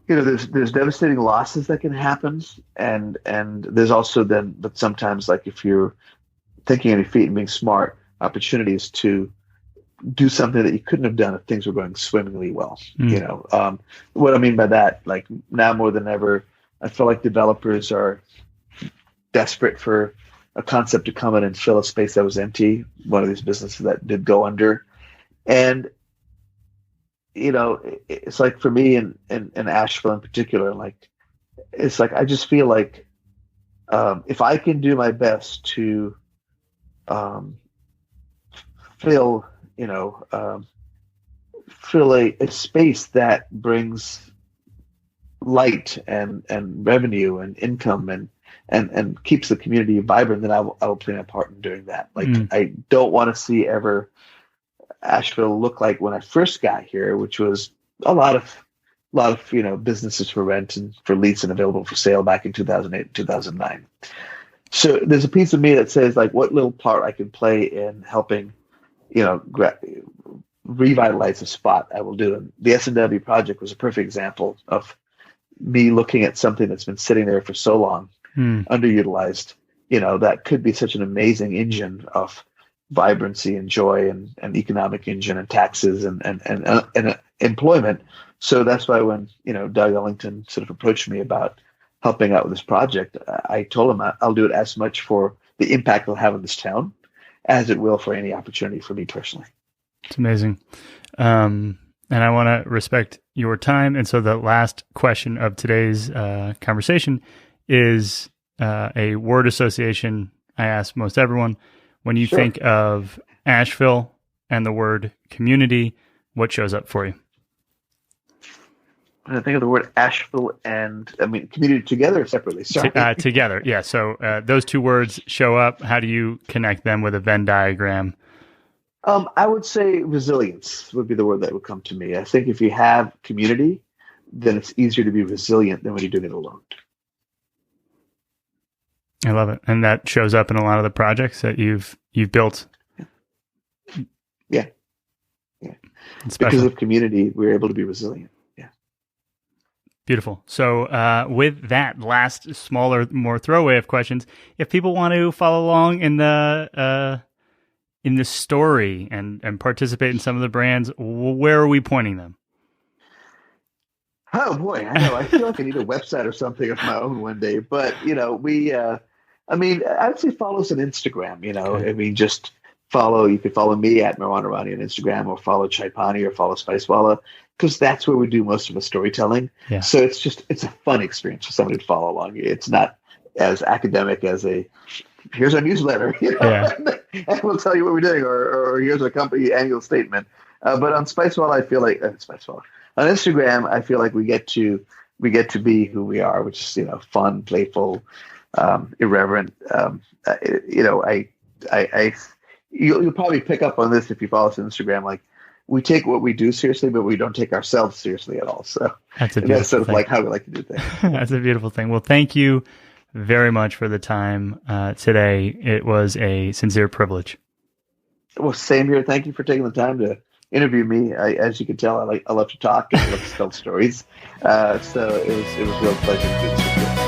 there's devastating losses that can happen. And there's also but sometimes, like, if you're thinking on your feet and being smart, opportunities to do something that you couldn't have done if things were going swimmingly well. What I mean by that, like, now more than ever, I feel like developers are desperate for a concept to come in and fill a space that was empty. One of these businesses that did go under. And, it's like, for me in Asheville in particular, like, it's like, I just feel like, if I can do my best to, fill a space that brings light and revenue and income and keeps the community vibrant, then I will play my part in doing that. Like, I don't want to see ever Asheville look like when I first got here, which was a lot of businesses for rent and for lease and available for sale back in 2008 and 2009. So there's a piece of me that says, like, what little part I can play in helping, revitalize a spot, I will do. And the S&W project was a perfect example of me looking at something that's been sitting there for so long, underutilized, that could be such an amazing engine of vibrancy and joy and economic engine and taxes and employment. So that's why when, Doug Ellington sort of approached me about helping out with this project, I told him I'll do it as much for the impact it'll have on this town as it will for any opportunity for me personally. It's amazing. And I want to respect your time. And so the last question of today's conversation is a word association I ask most everyone. When you think of Asheville and the word community, what shows up for you? When I think of the word Asheville and, community together or separately? Sorry. Together, yeah. So those two words show up. How do you connect them with a Venn diagram? I would say resilience would be the word that would come to me. I think if you have community, then it's easier to be resilient than when you're doing it alone. I love it. And that shows up in a lot of the projects that you've built. Yeah. Because of community, we're able to be resilient. Yeah. Beautiful. So with that last smaller, more throwaway of questions, if people want to follow along in the story and participate in some of the brands, where are we pointing them? Oh boy, I know. I feel like I need a website or something of my own one day. But I'd say follow us on Instagram. Okay. Just follow. You can follow me at Meherwan Irani on Instagram, or follow Chaipani, or follow Spicewalla, because that's where we do most of the storytelling. Yeah. So it's a fun experience for somebody to follow along. It's not as academic as here's our newsletter, and we'll tell you what we're doing, or here's our company annual statement. But on Spicewalla, I feel like on Instagram, I feel like we get to be who we are, which is fun, playful, irreverent. You'll probably pick up on this if you follow us on Instagram. Like, we take what we do seriously, but we don't take ourselves seriously at all. So that's sort of like how we like to do things. That's a beautiful thing. Well, thank you very much for the time today. It was a sincere privilege. Well, same here. Thank you for taking the time to interview me. As you can tell, I love to talk and I love to tell stories. So it was a real pleasure to do this with you.